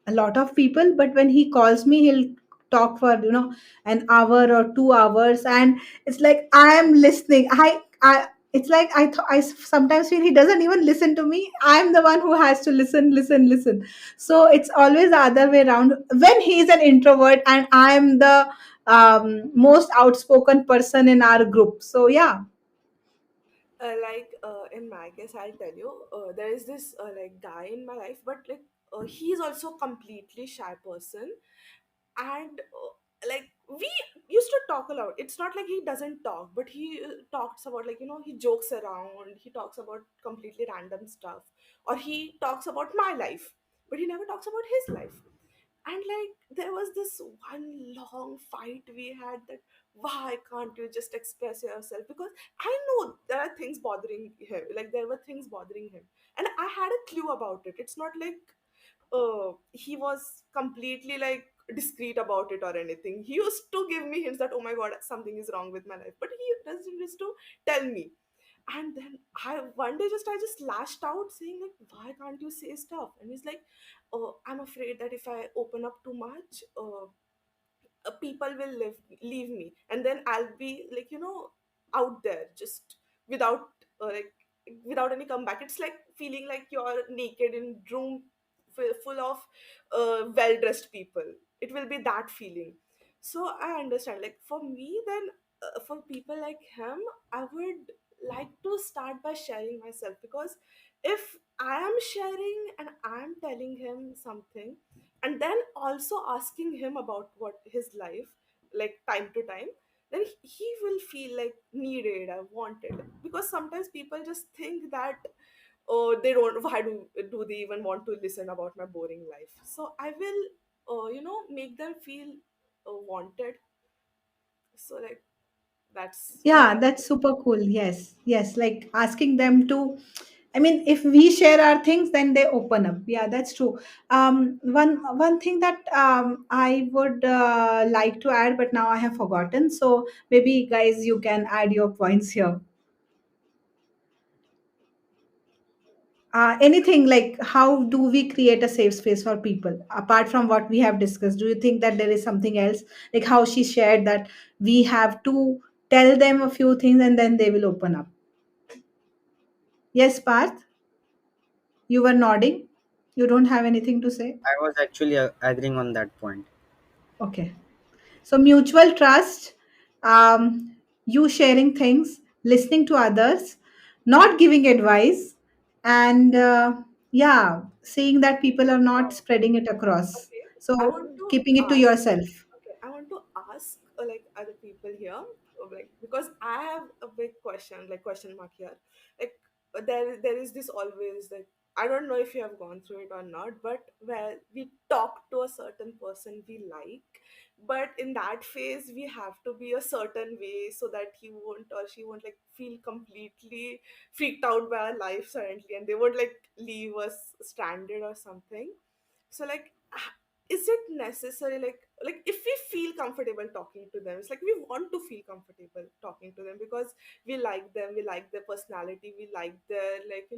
a lot of people, but when he calls me, he'll talk for an hour or 2 hours, and it's like I am listening. I it's like I sometimes feel he doesn't even listen to me. I'm the one who has to listen. So it's always the other way around when he's an introvert and I'm the most outspoken person in our group. So yeah. In my case, I'll tell you, there is this like guy in my life, but like he's also a completely shy person. And like we used to talk a lot. It's not like he doesn't talk, but he talks about, like, he jokes around, he talks about completely random stuff, or he talks about my life, but he never talks about his life. And like there was this one long fight we had, that why can't you just express yourself, because I know there are things bothering him, like there were things bothering him, and I had a clue about it. It's not like he was completely like discreet about it or anything. He used to give me hints that, oh my god, something is wrong with my life, but he doesn't used to tell me. And then I just lashed out saying like, why can't you say stuff? And he's like, oh, I'm afraid that if I open up too much, people will leave me, and then I'll be like, out there just without like without any comeback. It's like feeling like you're naked in room full of well dressed people. It will be that feeling. So I understand, like for me then, for people like him, I would like to start by sharing myself, because if I am sharing and I'm telling him something, and then also asking him about what his life, like time to time, then he will feel like needed or wanted. Because sometimes people just think that, oh, they don't, why do they even want to listen about my boring life? So I will make them feel wanted. So like that's what Yeah, I that's super cool. Yes, yes. Like asking them to, I mean, if we share our things, then they open up. Yeah, that's true. One thing that I would like to add, but now I have forgotten. So maybe guys, you can add your points here. Anything like how do we create a safe space for people apart from what we have discussed? Do you think that there is something else, like how she shared that we have to tell them a few things and then they will open up? Yes, Parth, you were nodding. You don't have anything to say? I was actually agreeing on that point. Okay. So, mutual trust, you sharing things, listening to others, not giving advice, and yeah, seeing that people are not uh, spreading it across. okay. I So, want to keeping it to ask. yourself. Okay, I want to ask like other people here, like because I have a big question, like question mark here. Like there is this always like, I don't know if you have gone through it or not, but where we talk to a certain person we like, but in that phase we have to be a certain way so that he won't or she won't like feel completely freaked out by our life suddenly, and they won't like leave us stranded or something. So like, is it necessary, like if we feel comfortable talking to them, it's like we want to feel comfortable talking to them because we like them, we like their personality, we like their like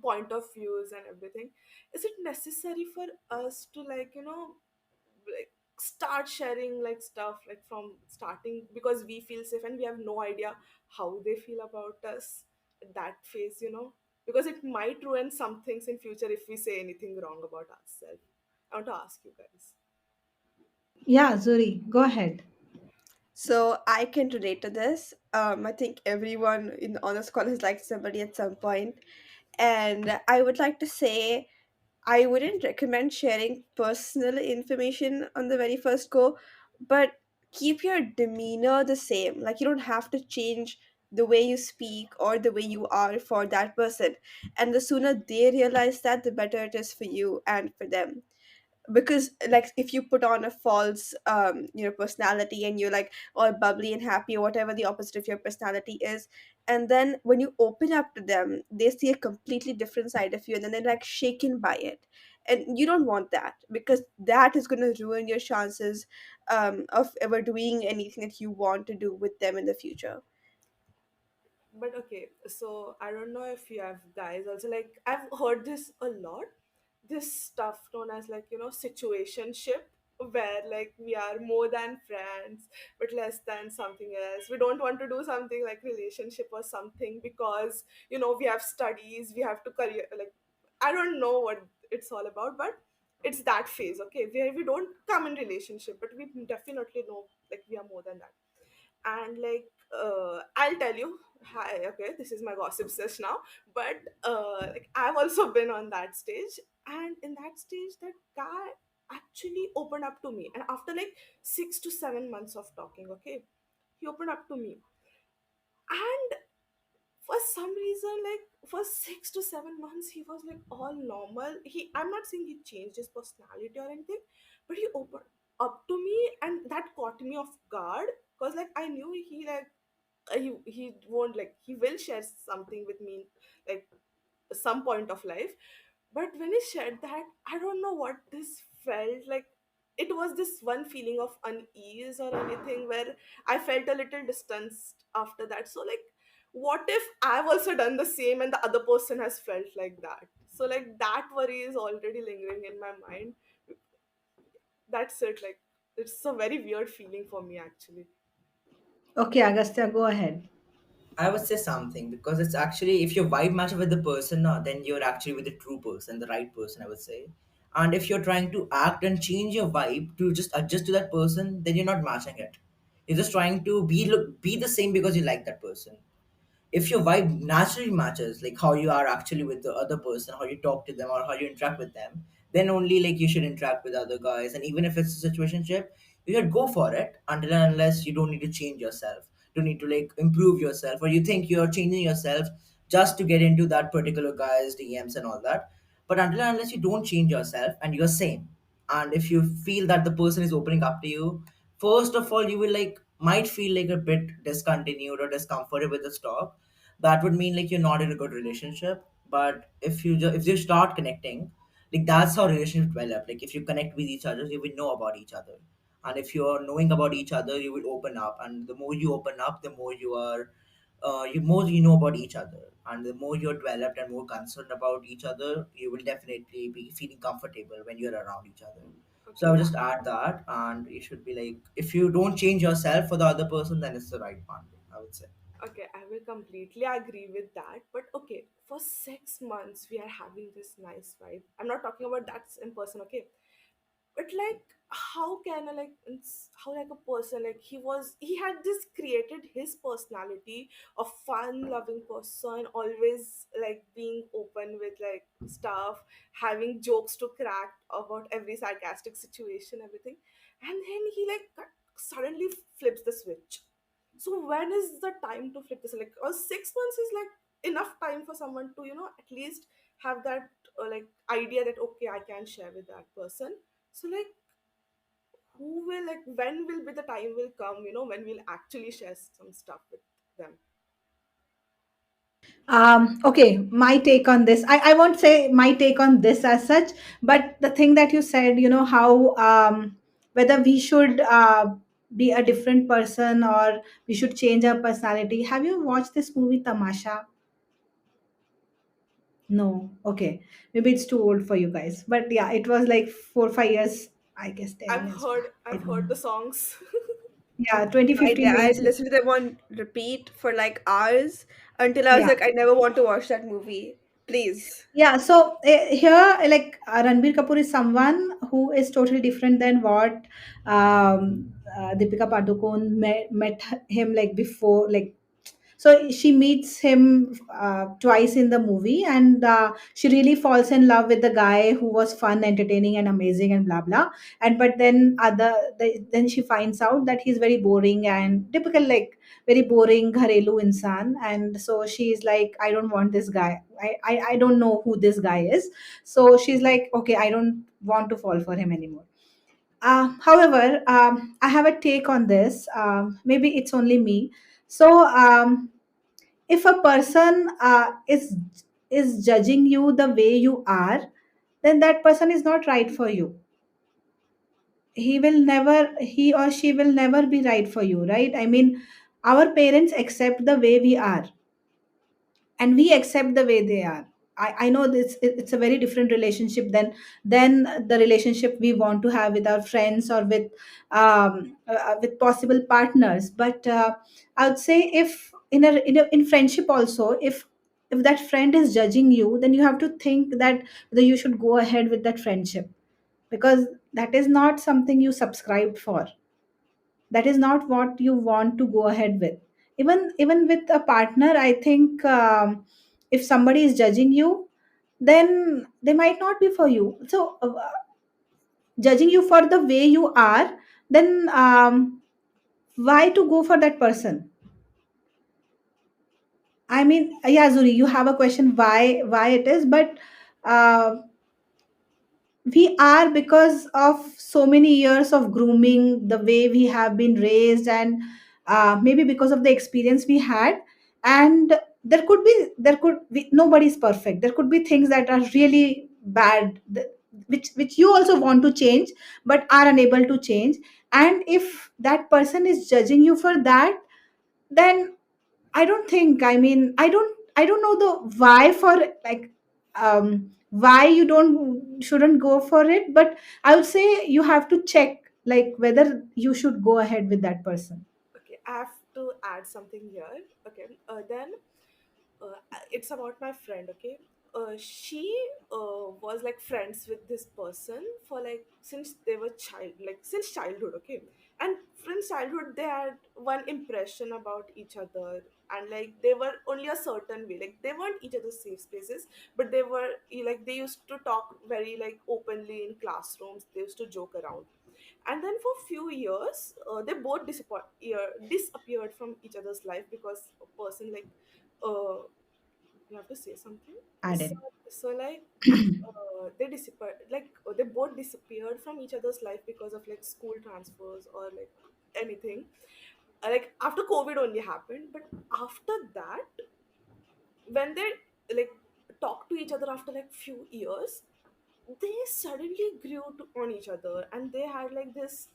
point of views and everything. Is it necessary for us to like like start sharing like stuff like from starting because we feel safe and we have no idea how they feel about us at that phase, because it might ruin some things in future if we say anything wrong about ourselves. I want to ask you guys. Yeah, Zuri, go ahead. So I can relate to this. I think everyone in on this call has liked somebody at some point, and I would like to say I wouldn't recommend sharing personal information on the very first go, but keep your demeanor the same. Like, you don't have to change the way you speak or the way you are for that person. And the sooner they realize that, the better it is for you and for them. Because like if you put on a false personality and you're like all bubbly and happy or whatever the opposite of your personality is, and then when you open up to them they see a completely different side of you and then they're like shaken by it, and you don't want that because that is going to ruin your chances of ever doing anything that you want to do with them in the future. But okay, so I don't know if you have guys also like, I've heard this a lot. This stuff known as like situationship, where like we are more than friends but less than something else. We don't want to do something like relationship or something because we have studies, we have to career like, I don't know what it's all about, but it's that phase, okay, where we don't come in relationship, but we definitely know like we are more than that. And like I'll tell you, hi, okay, this is my gossip sesh now, but like I've also been on that stage, and in that stage that guy actually opened up to me, and after like 6 to 7 months of talking, okay, he opened up to me. And for some reason, like for 6 to 7 months he was like all normal. I'm not saying he changed his personality or anything, but he opened up to me, and that caught me off guard because like I knew he like he won't like, he will share something with me like some point of life. But when he shared that, I don't know what this felt like. It was this one feeling of unease or anything where I felt a little distanced after that. So like, what if I've also done the same and the other person has felt like that? So like that worry is already lingering in my mind. That's it. Like, it's a very weird feeling for me actually. Okay, Agastya, go ahead. I would say something because it's actually if your vibe matches with the person, no, then you're actually with the true person, the right person, I would say. And if you're trying to act and change your vibe to just adjust to that person, then you're not matching it. You're just trying to be the same because you like that person. If your vibe naturally matches, like how you are actually with the other person, how you talk to them or how you interact with them, then only like you should interact with other guys. And even if it's a situationship, you should go for it until and unless you don't need to change yourself, don't need to like improve yourself, or you think you're changing yourself just to get into that particular guy's DMs and all that. But until and unless you don't change yourself and you're same, and if you feel that the person is opening up to you, first of all you will like might feel like a bit discontinued or discomforted with the talk. That would mean like you're not in a good relationship. But if you start connecting, like that's how relationships develop. Like if you connect with each other, you will know about each other, and if you're knowing about each other, you will open up, and the more you open up, the more you are you more you know about each other, and the more you're developed and more concerned about each other, you will definitely be feeling comfortable when you're around each other. So I Okay, would just add that, and you should be like, if you don't change yourself for the other person, then it's the right one, I would say. okay, I will completely agree with that. But okay, for 6 months we are having this nice vibe. I'm not talking about that's in person, okay? But like, how can I like how like a person, like he had this created his personality, a fun loving person, always like being open with like stuff, having jokes to crack about every sarcastic situation, everything. And then he like suddenly flips the switch. So when is the time to flip this? Like, 6 months is like enough time for someone to, at least have that like idea that okay, I can share with that person. So like, who will like when will be the time will come, when we'll actually share some stuff with them? Okay, my take on this. I won't say my take on this as such, but the thing that you said, how whether we should be a different person or we should change our personality. Have you watched this movie Tamasha? No. Okay. Maybe it's too old for you guys. But yeah, it was like 4 5 years, I guess 10 years back. I I've don't heard know. the songs. Yeah, I 2015 listened to them on repeat for like hours until I was yeah. like, I never want to watch that movie. Please. Yeah, so here, like Ranbir Kapoor is someone who is totally different than what Deepika Padukone met him like before. Like, so she meets him twice in the movie, and she really falls in love with the guy who was fun, entertaining, and amazing, and blah blah. And but then then she finds out that he's very boring and typical, like very boring gharelu insan. And so she's like, I don't want this guy. I don't know who this guy is. So she's like, okay, I don't want to fall for him anymore. However, I have a take on this. Maybe it's only me. So if a person is judging you the way you are, then that person is not right for you. He or she will never be right for you, right? I mean, our parents accept the way we are, and we accept the way they are. I know this it's a very different relationship than the relationship we want to have with our friends or with possible partners. But I would say, if in friendship also, if that friend is judging you, then you have to think that whether you should go ahead with that friendship, because that is not something you subscribed for. That is not what you want to go ahead with. Even with a partner, I think, if somebody is judging you, then they might not be for you. So judging you for the way you are, then why to go for that person? I mean, yeah, Zuri, you have a question why it is, but uh, we are, because of so many years of grooming, the way we have been raised, and maybe because of the experience we had. And nobody's perfect. There could be things that are really bad, which you also want to change but are unable to change. And if that person is judging you for that, then I don't think, I mean, I don't know the why for, like, why you don't shouldn't go for it. But I would say you have to check, like, whether you should go ahead with that person. Okay, I have to add something here. Okay, then it's about my friend. Okay, she was like friends with this person for like since they were like since childhood. Okay, and since childhood they had one impression about each other. and like they were only a certain way, like they weren't each other's safe spaces, but they were like they used to talk very like openly in classrooms, they used to joke around. And then for few years they both disappeared from each other's life because a person like you have to say something. So, Added. so like they disappeared, like they both disappeared from each other's life because of like school transfers or like anything. Like after COVID only happened, but after that, when they like talked to each other after like few years, they suddenly grew on each other, and they had like this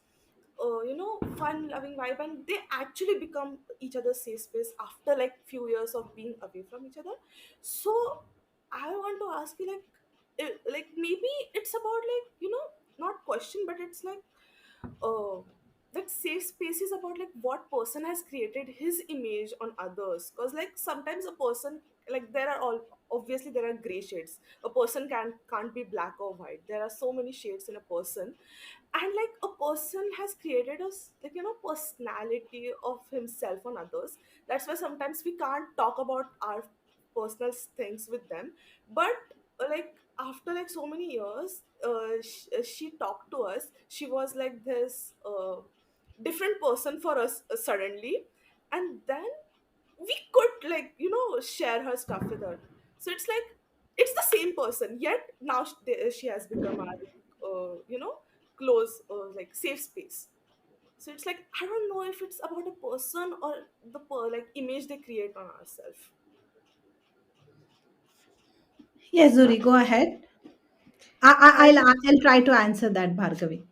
fun loving vibe, and they actually become each other's safe space after like few years of being away from each other. So I want to ask you like like maybe it's about like not question, but it's like uh, that safe space is about like what person has created his image on others, because like sometimes a person, like there are all, obviously there are gray shades, a person can't be black or white, there are so many shades in a person. And like a person has created us like personality of himself on others. That's why sometimes we can't talk about our personal things with them. But like after like so many years she talked to us, she was like this different person for us suddenly. And then we could like share her stuff with her. So it's like it's the same person, yet now she has become our close like safe space. So it's like I don't know if it's about a person or the like image they create on ourselves. Yes, Zuri, go ahead. I'm I'll try to answer that, Bhargavi.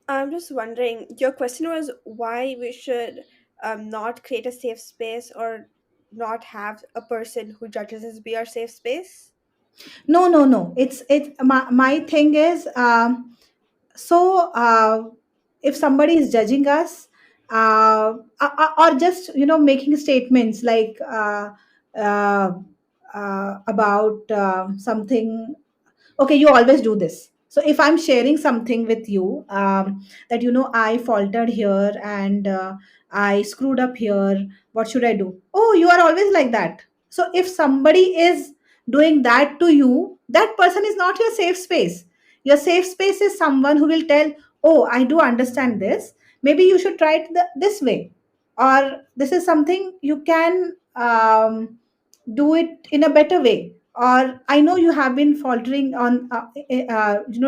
I'm just wondering, your question was why we should not create a safe space or not have a person who judges us be our safe space? No, no, no. It's my thing is so if somebody is judging us or just making statements like uh, about something. Okay, you always do this. So if I'm sharing something with you, that I faltered here and I screwed up here, what should I do? Oh, you are always like that. So if somebody is doing that to you, that person is not your safe space. Your safe space is someone who will tell, oh, I do understand this, maybe you should try it this way, or this is something you can do it in a better way, or I know you have been faltering on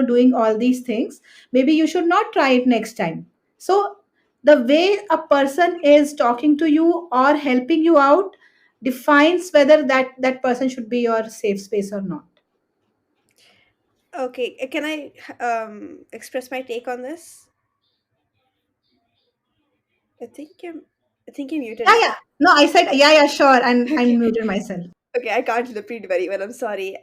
doing all these things, maybe you should not try it next time. So the way a person is talking to you or helping you out defines whether that person should be your safe space or not. Okay, can I express my take on this? I think you're, I think you muted Yeah, me. yeah. No, I said yeah, yeah, sure, and I Okay. muted myself. Okay, I can't repeat very well. I'm sorry.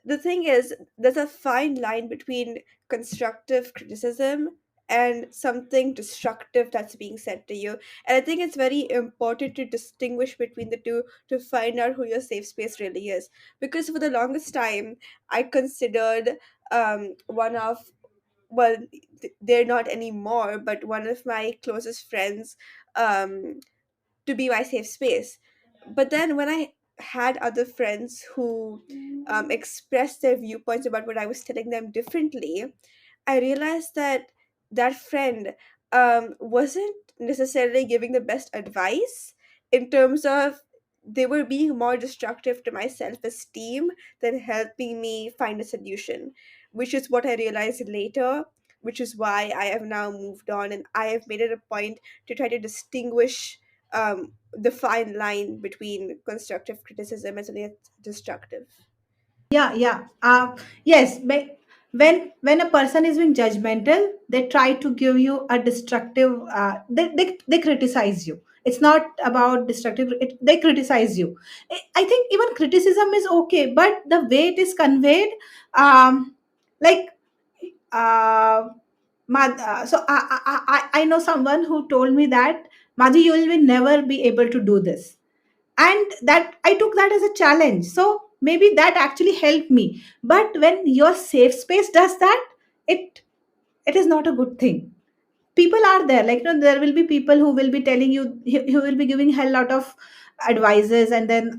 The thing is, there's a fine line between constructive criticism and something destructive that's being said to you. And I think it's very important to distinguish between the two to find out who your safe space really is. Because for the longest time, I considered one of, well, they're not anymore, but one of my closest friends um, to be my safe space. But then when I had other friends who expressed their viewpoints about what I was telling them differently, I realized that that friend wasn't necessarily giving the best advice in terms of they were being more destructive to my self esteem than helping me find a solution, which is what I realized later, which is why I have now moved on and I have made it a point to try to distinguish the fine line between constructive criticism and something that's destructive. Yeah, yeah. Yes, when a person is being judgmental, they try to give you a destructive. They criticize you. It's not about destructive. They criticize you. I think even criticism is okay, but the way it is conveyed, like so I know someone who told me that, Madhi, you will never be able to do this, and that I took that as a challenge, so maybe that actually helped me. But when your safe space does that, it it is not a good thing. people are there, like, there will be people who will be telling you, who will be giving hell lot of advices, and then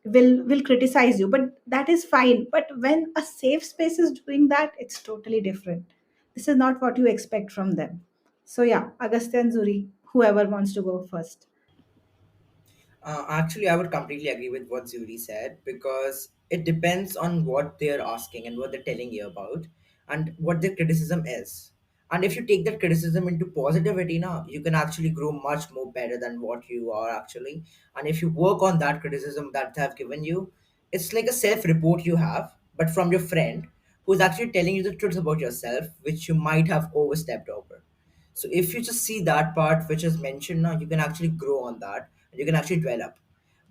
will criticize you, but that is fine. But when a safe space is doing that, it's totally different. This is not what you expect from them. So yeah, Agastya and Zuri, whoever wants to go first. Actually, I would completely agree with what Zuri said, because it depends on what they're asking and what they're telling you about, and what their criticism is. And if you take that criticism into positivity, now you can actually grow much more better than what you are actually. And if you work on that criticism that they have given you, it's like a self-report you have, but from your friend who's actually telling you the truth about yourself, which you might have overstepped over. So if you just see that part which is mentioned now, you can actually grow on that and you can actually develop.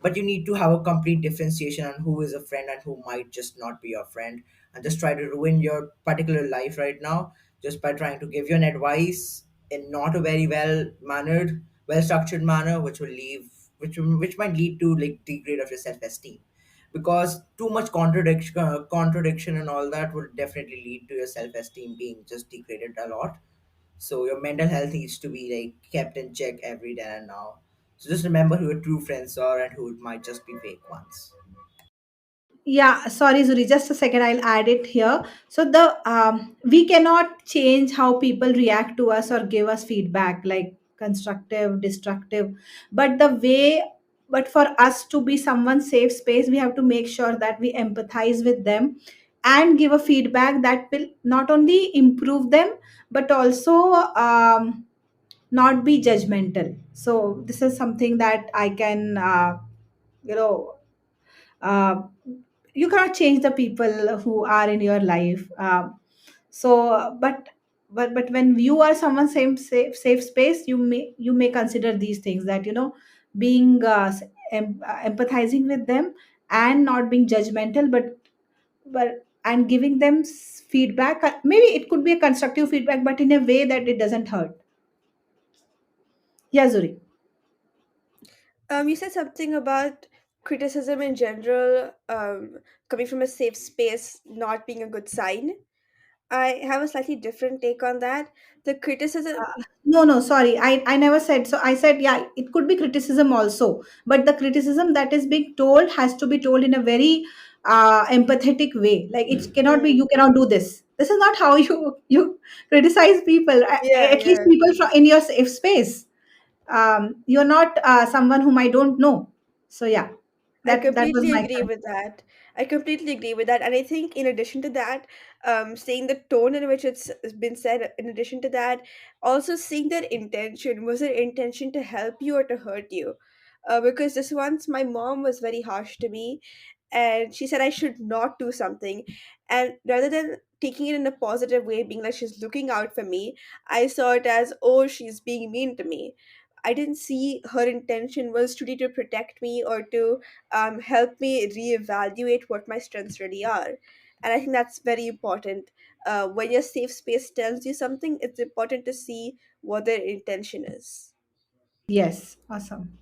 But you need to have a complete differentiation on who is a friend and who might just not be your friend, and just try to ruin your particular life right now just by trying to give you an advice in not a very well mannered, well structured manner, which will leave which might lead to like degrade of your self esteem, because too much contradiction and all that would definitely lead to your self esteem being just degraded a lot. So your mental health needs to be like kept in check every day and now. So just remember who your true friends are and who might just be fake ones. Yeah, sorry, Zuri, just a second, I'll add it here. So the we cannot change how people react to us or give us feedback, like constructive, destructive. But the way, but for us to be someone's safe space, we have to make sure that we empathize with them and give a feedback that will not only improve them, but also not be judgmental. So this is something that I can, you know, uh, you cannot change the people who are in your life. So but when you are someone same safe space, you may consider these things, that being empathizing with them and not being judgmental, but and giving them feedback. Maybe it could be a constructive feedback, but in a way that it doesn't hurt. Yeah, Zuri. You said something about criticism in general, coming from a safe space not being a good sign. I have a slightly different take on that. The criticism, No, no, sorry. I never said so. I said, yeah, it could be criticism also, but the criticism that is being told has to be told in a very empathetic way. Like, it cannot be, mm, you cannot do this. This is not how you criticize people. yeah, At least yeah. people in your safe space. You're not someone whom I don't know. So yeah, I that was completely my agree point. with that. I completely agree with that. And I think, in addition to that, seeing the tone in which it's been said, in addition to that, also seeing their intention. Was their intention to help you or to hurt you? Because this once my mom was very harsh to me, and she said I should not do something. And rather than taking it in a positive way, being like she's looking out for me, I saw it as, oh, she's being mean to me. I didn't see her intention was to either protect me or to help me reevaluate what my strengths really are. And I think that's very important. When your safe space tells you something, it's important to see what their intention is. Yes, awesome.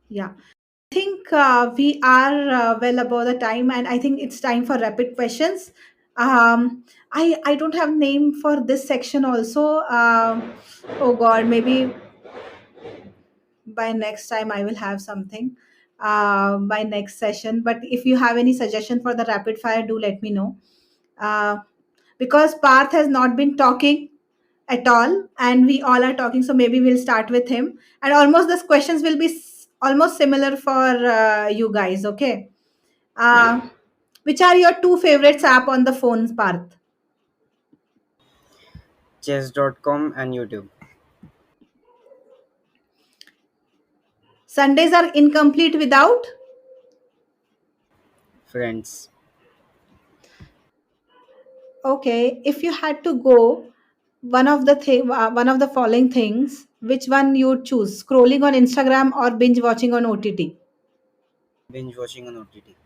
Yeah. Think we are well above the time, and I think it's time for rapid questions. I don't have name for this section also. Oh God, maybe by next time I will have something by next session. But if you have any suggestion for the rapid fire, do let me know. Uh, because Parth has not been talking at all, and we all are talking, so maybe we'll start with him. And almost the questions will be almost similar for you guys. Okay. Uh, which are your two favorites app on the phones, Parth? Chess.com and YouTube. Sundays are incomplete without. Friends. Okay, if you had to go one of the following things, which one you would choose? Scrolling on Instagram or binge watching on OTT? Binge watching on OTT.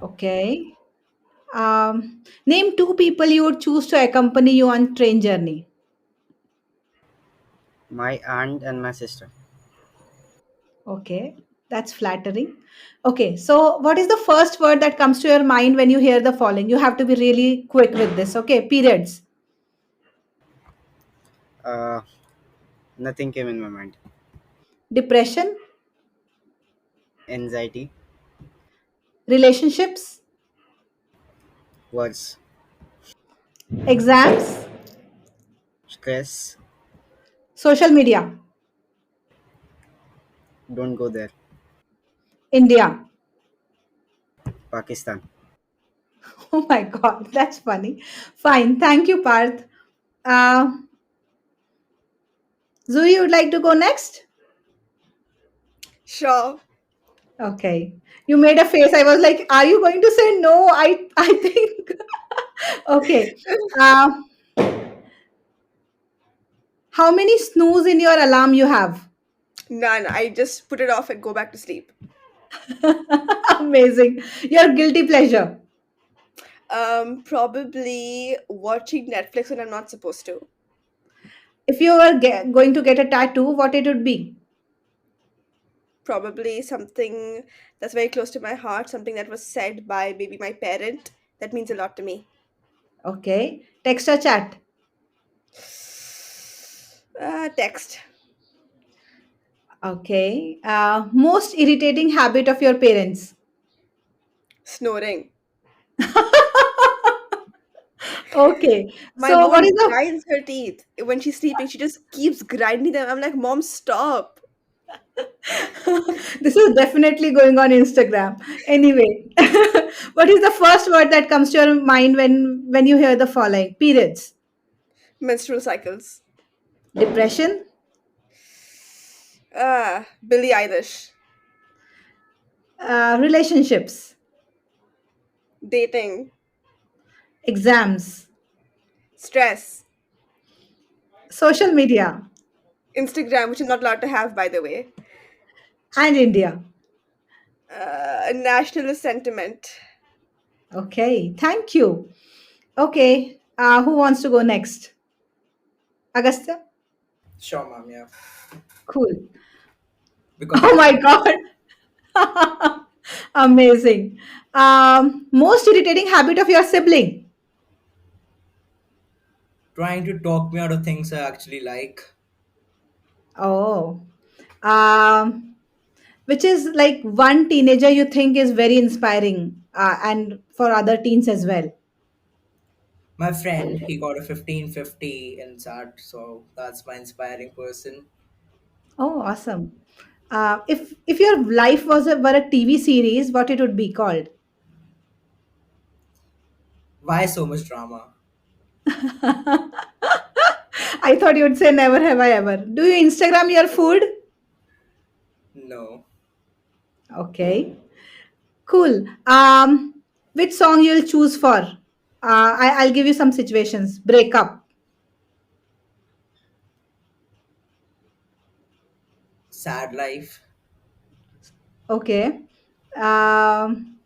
Okay. Name two people you would choose to accompany you on train journey. My aunt and my sister. Okay, that's flattering. Okay, so what is the first word that comes to your mind when you hear the following? You have to be really quick with this. Okay, periods. Uh, Nothing came in my mind. Depression, Anxiety, relationships, words, exams, stress. social media, Don't go there. India. Pakistan. Oh my God, that's funny. Fine. Thank you, Parth. Uh, Zuri, you would like to go next? Sure. Okay. You made a face. I was like, are you going to say no? I think. Okay. Uh, how many snooze in your alarm you have? None. I just put it off and go back to sleep. Amazing. Your guilty pleasure. Probably watching Netflix when I'm not supposed to. If you were going to get a tattoo, what it would be? Probably something that's very close to my heart, something that was said by maybe my parent. That means a lot to me. Okay. Text or chat? Text. Okay. Most irritating habit of your parents? Snoring. Okay. My So, what is mom the grinds her teeth. When she's sleeping, she just keeps grinding them. I'm like, Mom, stop. this is definitely going on Instagram. Anyway, what is the first word that comes to your mind when you hear the following? Periods, Menstrual cycles. depression, Billie Eilish. relationships, Dating. exams, Stress. social media, Instagram, which I'm not allowed to have, by the way. and India. Nationalist sentiment. Okay, thank you. Okay, who wants to go next? Agastya? Sure, ma'am. Yeah, Cool. because Oh I my God. Amazing. Most irritating habit of your sibling? trying to talk me out of things I actually like. Oh. Um, which is like one teenager you think is very inspiring and for other teens as well. My friend, he got a 1550 in SAT, so that's my inspiring person. Oh, awesome. If your life were a TV series, what it would be called? Why so much drama? I thought you would say never have I ever. Do you Instagram your food? No. Okay. Cool. Which song you'll choose for? I'll give you some situations. Break up. Sad life, Okay. Um,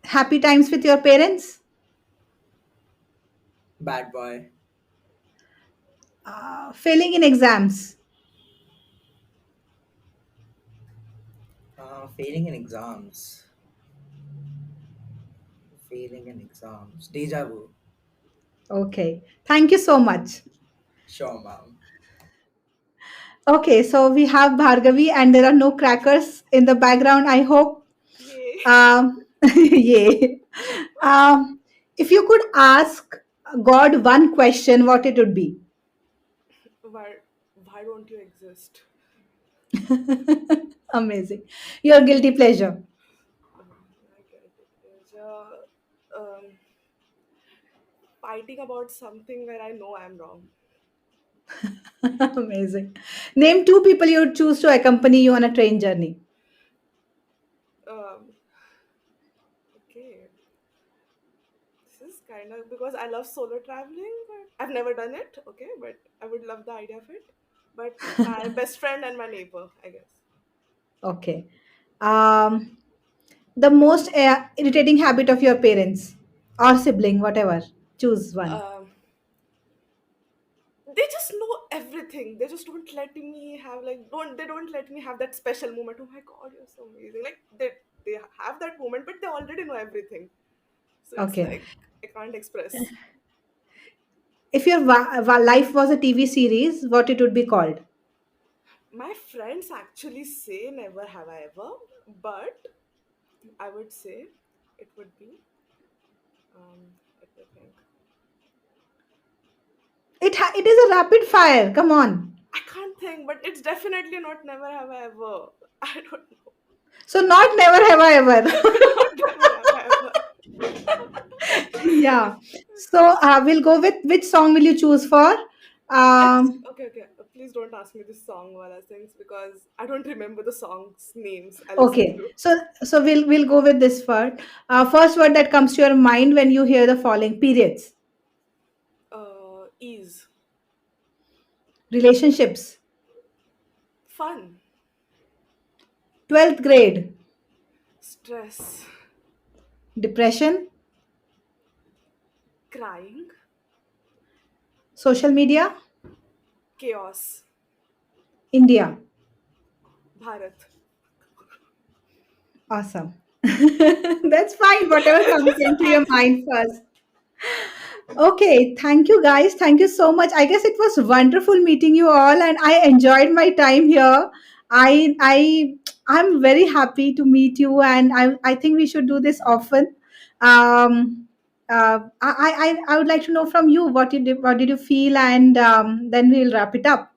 happy times with your parents. bad boy. Failing in exams. Failing in exams. Failing in exams. Deja vu. Okay. Thank you so much. Sure, ma'am. Okay, so we have Bhargavi and there are no crackers in the background, I hope. Yay. Yay. If you could ask God one question, what it would be? why why don't you exist? Amazing. Your guilty pleasure. My guilty pleasure. Fighting about something where I know I'm wrong. Amazing. Name two people you would choose to accompany you on a train journey. Um, okay. This is kind of because I love solo traveling, but I've never done it. Okay, but I would love the idea of it. But my best friend and my neighbor, I guess. Okay. Um, the most irritating habit of your parents or sibling, whatever. Choose one. Um, they just know everything. They just don't let me have like don't let me have that special moment. Oh my god, you're so amazing! Like they have that moment, but they already know everything. So it's Okay. like I can't express. If your life was a TV series, what it would be called? My friends actually say never have I ever, but I would say it would be. Let me think. It is a rapid fire. Come on. I can't think, but it's definitely not never have I ever. I don't know. So not never have I ever. Not never have I ever. Yeah. So we'll go with which song will you choose for? It's Um, okay, okay. Please don't ask me this song while I sing because I don't remember the songs names I listen okay. to. So we'll go with this word. First word that comes to your mind when you hear the following: periods, Ease, relationships, fun, 12th grade, stress, depression, crying, social media, chaos, India. Bharat. Awesome. That's fine. Whatever comes into your mind first. Okay, thank you guys. Thank you so much. I guess it was wonderful meeting you all and I enjoyed my time here. I I'm very happy to meet you and I think we should do this often. I would like to know from you what did you feel and then we'll wrap it up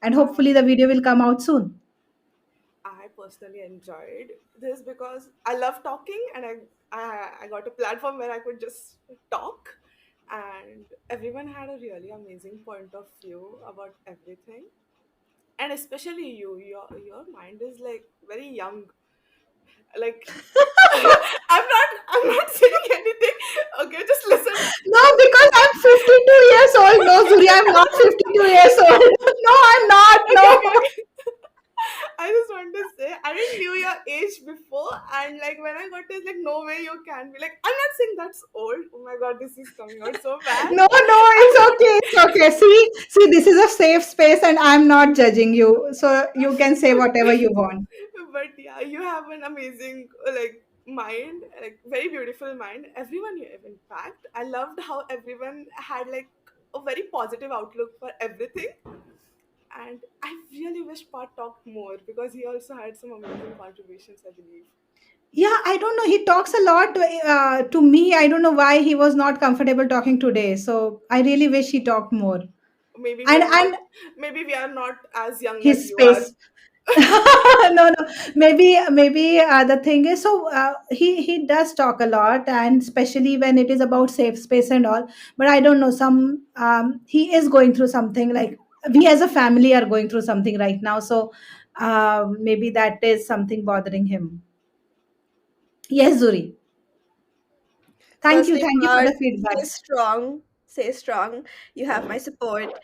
and hopefully the video will come out soon. I personally enjoyed this because I love talking and I got a platform where I could just talk and everyone had a really amazing point of view about everything. And especially your mind is like very young. Like I'm not saying anything. Okay, just listen. No, because I'm 52 years old. No, Zuri, I'm not 52 years old. No, I'm not. Okay, No. okay, okay. I just want to say I didn't knew your age before, and like when I got to, it's like no way you can be like I'm not saying that's old. Oh my god, this is coming out so bad. No, no, it's okay. It's okay. See, this is a safe space and I'm not judging you. So you can say whatever you want. But yeah, you have an amazing like mind, like very beautiful mind. Everyone here, in fact, I loved how everyone had like a very positive outlook for everything. And I really wish Pat talked more because he also had some amazing contributions, I believe. Yeah, I don't know. He talks a lot to me. I don't know why he was not comfortable talking today. So I really wish he talked more. Maybe we And are not, and maybe we are not as young as his you are. space. No, no, maybe the thing is, so he does talk a lot and especially when it is about safe space and all, but I don't know, some he is going through something, like we as a family are going through something right now, so maybe that is something bothering him. Yes, Zuri, Firstly, thank you for Parth, the feedback. stay strong. Stay strong. You have my support.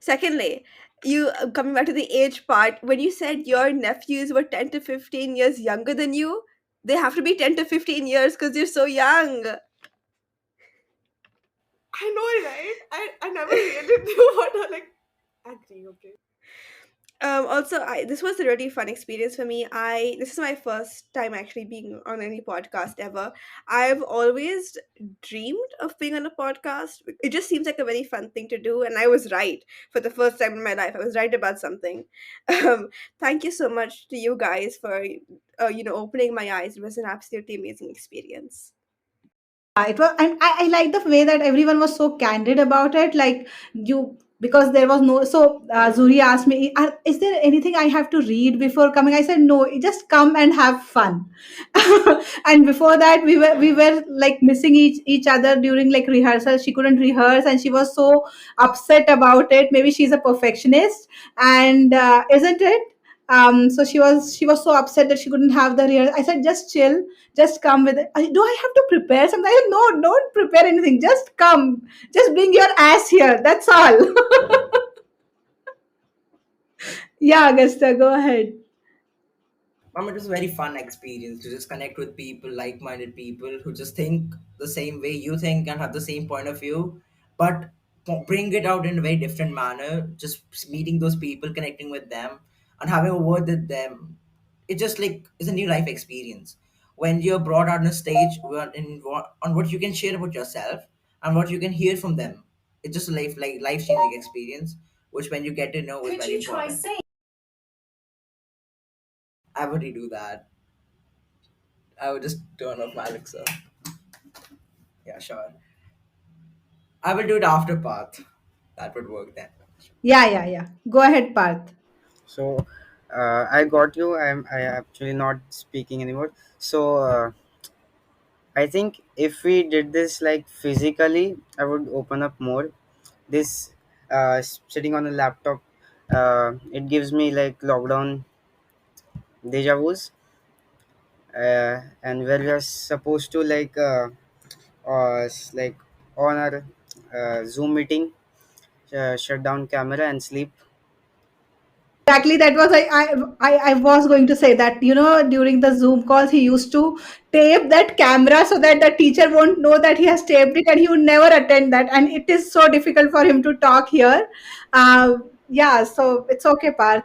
Secondly, you coming back to the age part, when you said your nephews were 10 to 15 years younger than you, they have to be 10 to 15 years because you're so young. I know, right? I never really knew what to like. Agree, okay. Also, this was a really fun experience for me. This is my first time actually being on any podcast ever. I've always dreamed of being on a podcast. It just seems like a very fun thing to do, and I was right for the first time in my life. I was right about something. Um, Thank you so much to you guys for opening my eyes. It was an absolutely amazing experience. It was, and I like the way that everyone was so candid about it. Like you, because there was no. So Zuri asked me, "Is there anything I have to read before coming?" I said, "No, you just come and have fun." And before that, we were like missing each other during like rehearsal. She couldn't rehearse, and she was so upset about it. Maybe she's a perfectionist, and isn't it? So she was so upset that she couldn't have the rehearsal. I said, "Just chill, just come with it." Do I have to prepare something? I said, no, don't prepare anything. Just come. Just bring your ass here. That's all. Yeah, Augusta, go ahead. It was a very fun experience to just connect with people, like-minded people who just think the same way you think and have the same point of view, but bring it out in a very different manner. Just meeting those people, connecting with them, and having a word with them, it just like is a new life experience. When you're brought out on a stage, on what you can share about yourself and what you can hear from them. It's just a life changing experience, which when you get to know is very important. I would redo that. I would just turn off my Alexa. Yeah, sure. I will do it after Path. That would work then. Yeah, yeah, yeah. Go ahead, Parth. So I got you. I actually not speaking anymore. So I think if we did this like physically, I would open up more. This sitting on a laptop, it gives me like lockdown deja vu's, and where we are supposed to like on our Zoom meeting, shut down camera and sleep. Exactly, that was I was going to say that, during the Zoom calls he used to tape that camera so that the teacher won't know that he has taped it, and he would never attend that, and it is so difficult for him to talk here. Yeah, so it's okay, Parth.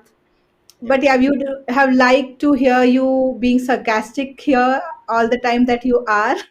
Yeah. But yeah, we would have liked to hear you being sarcastic here all the time that you are.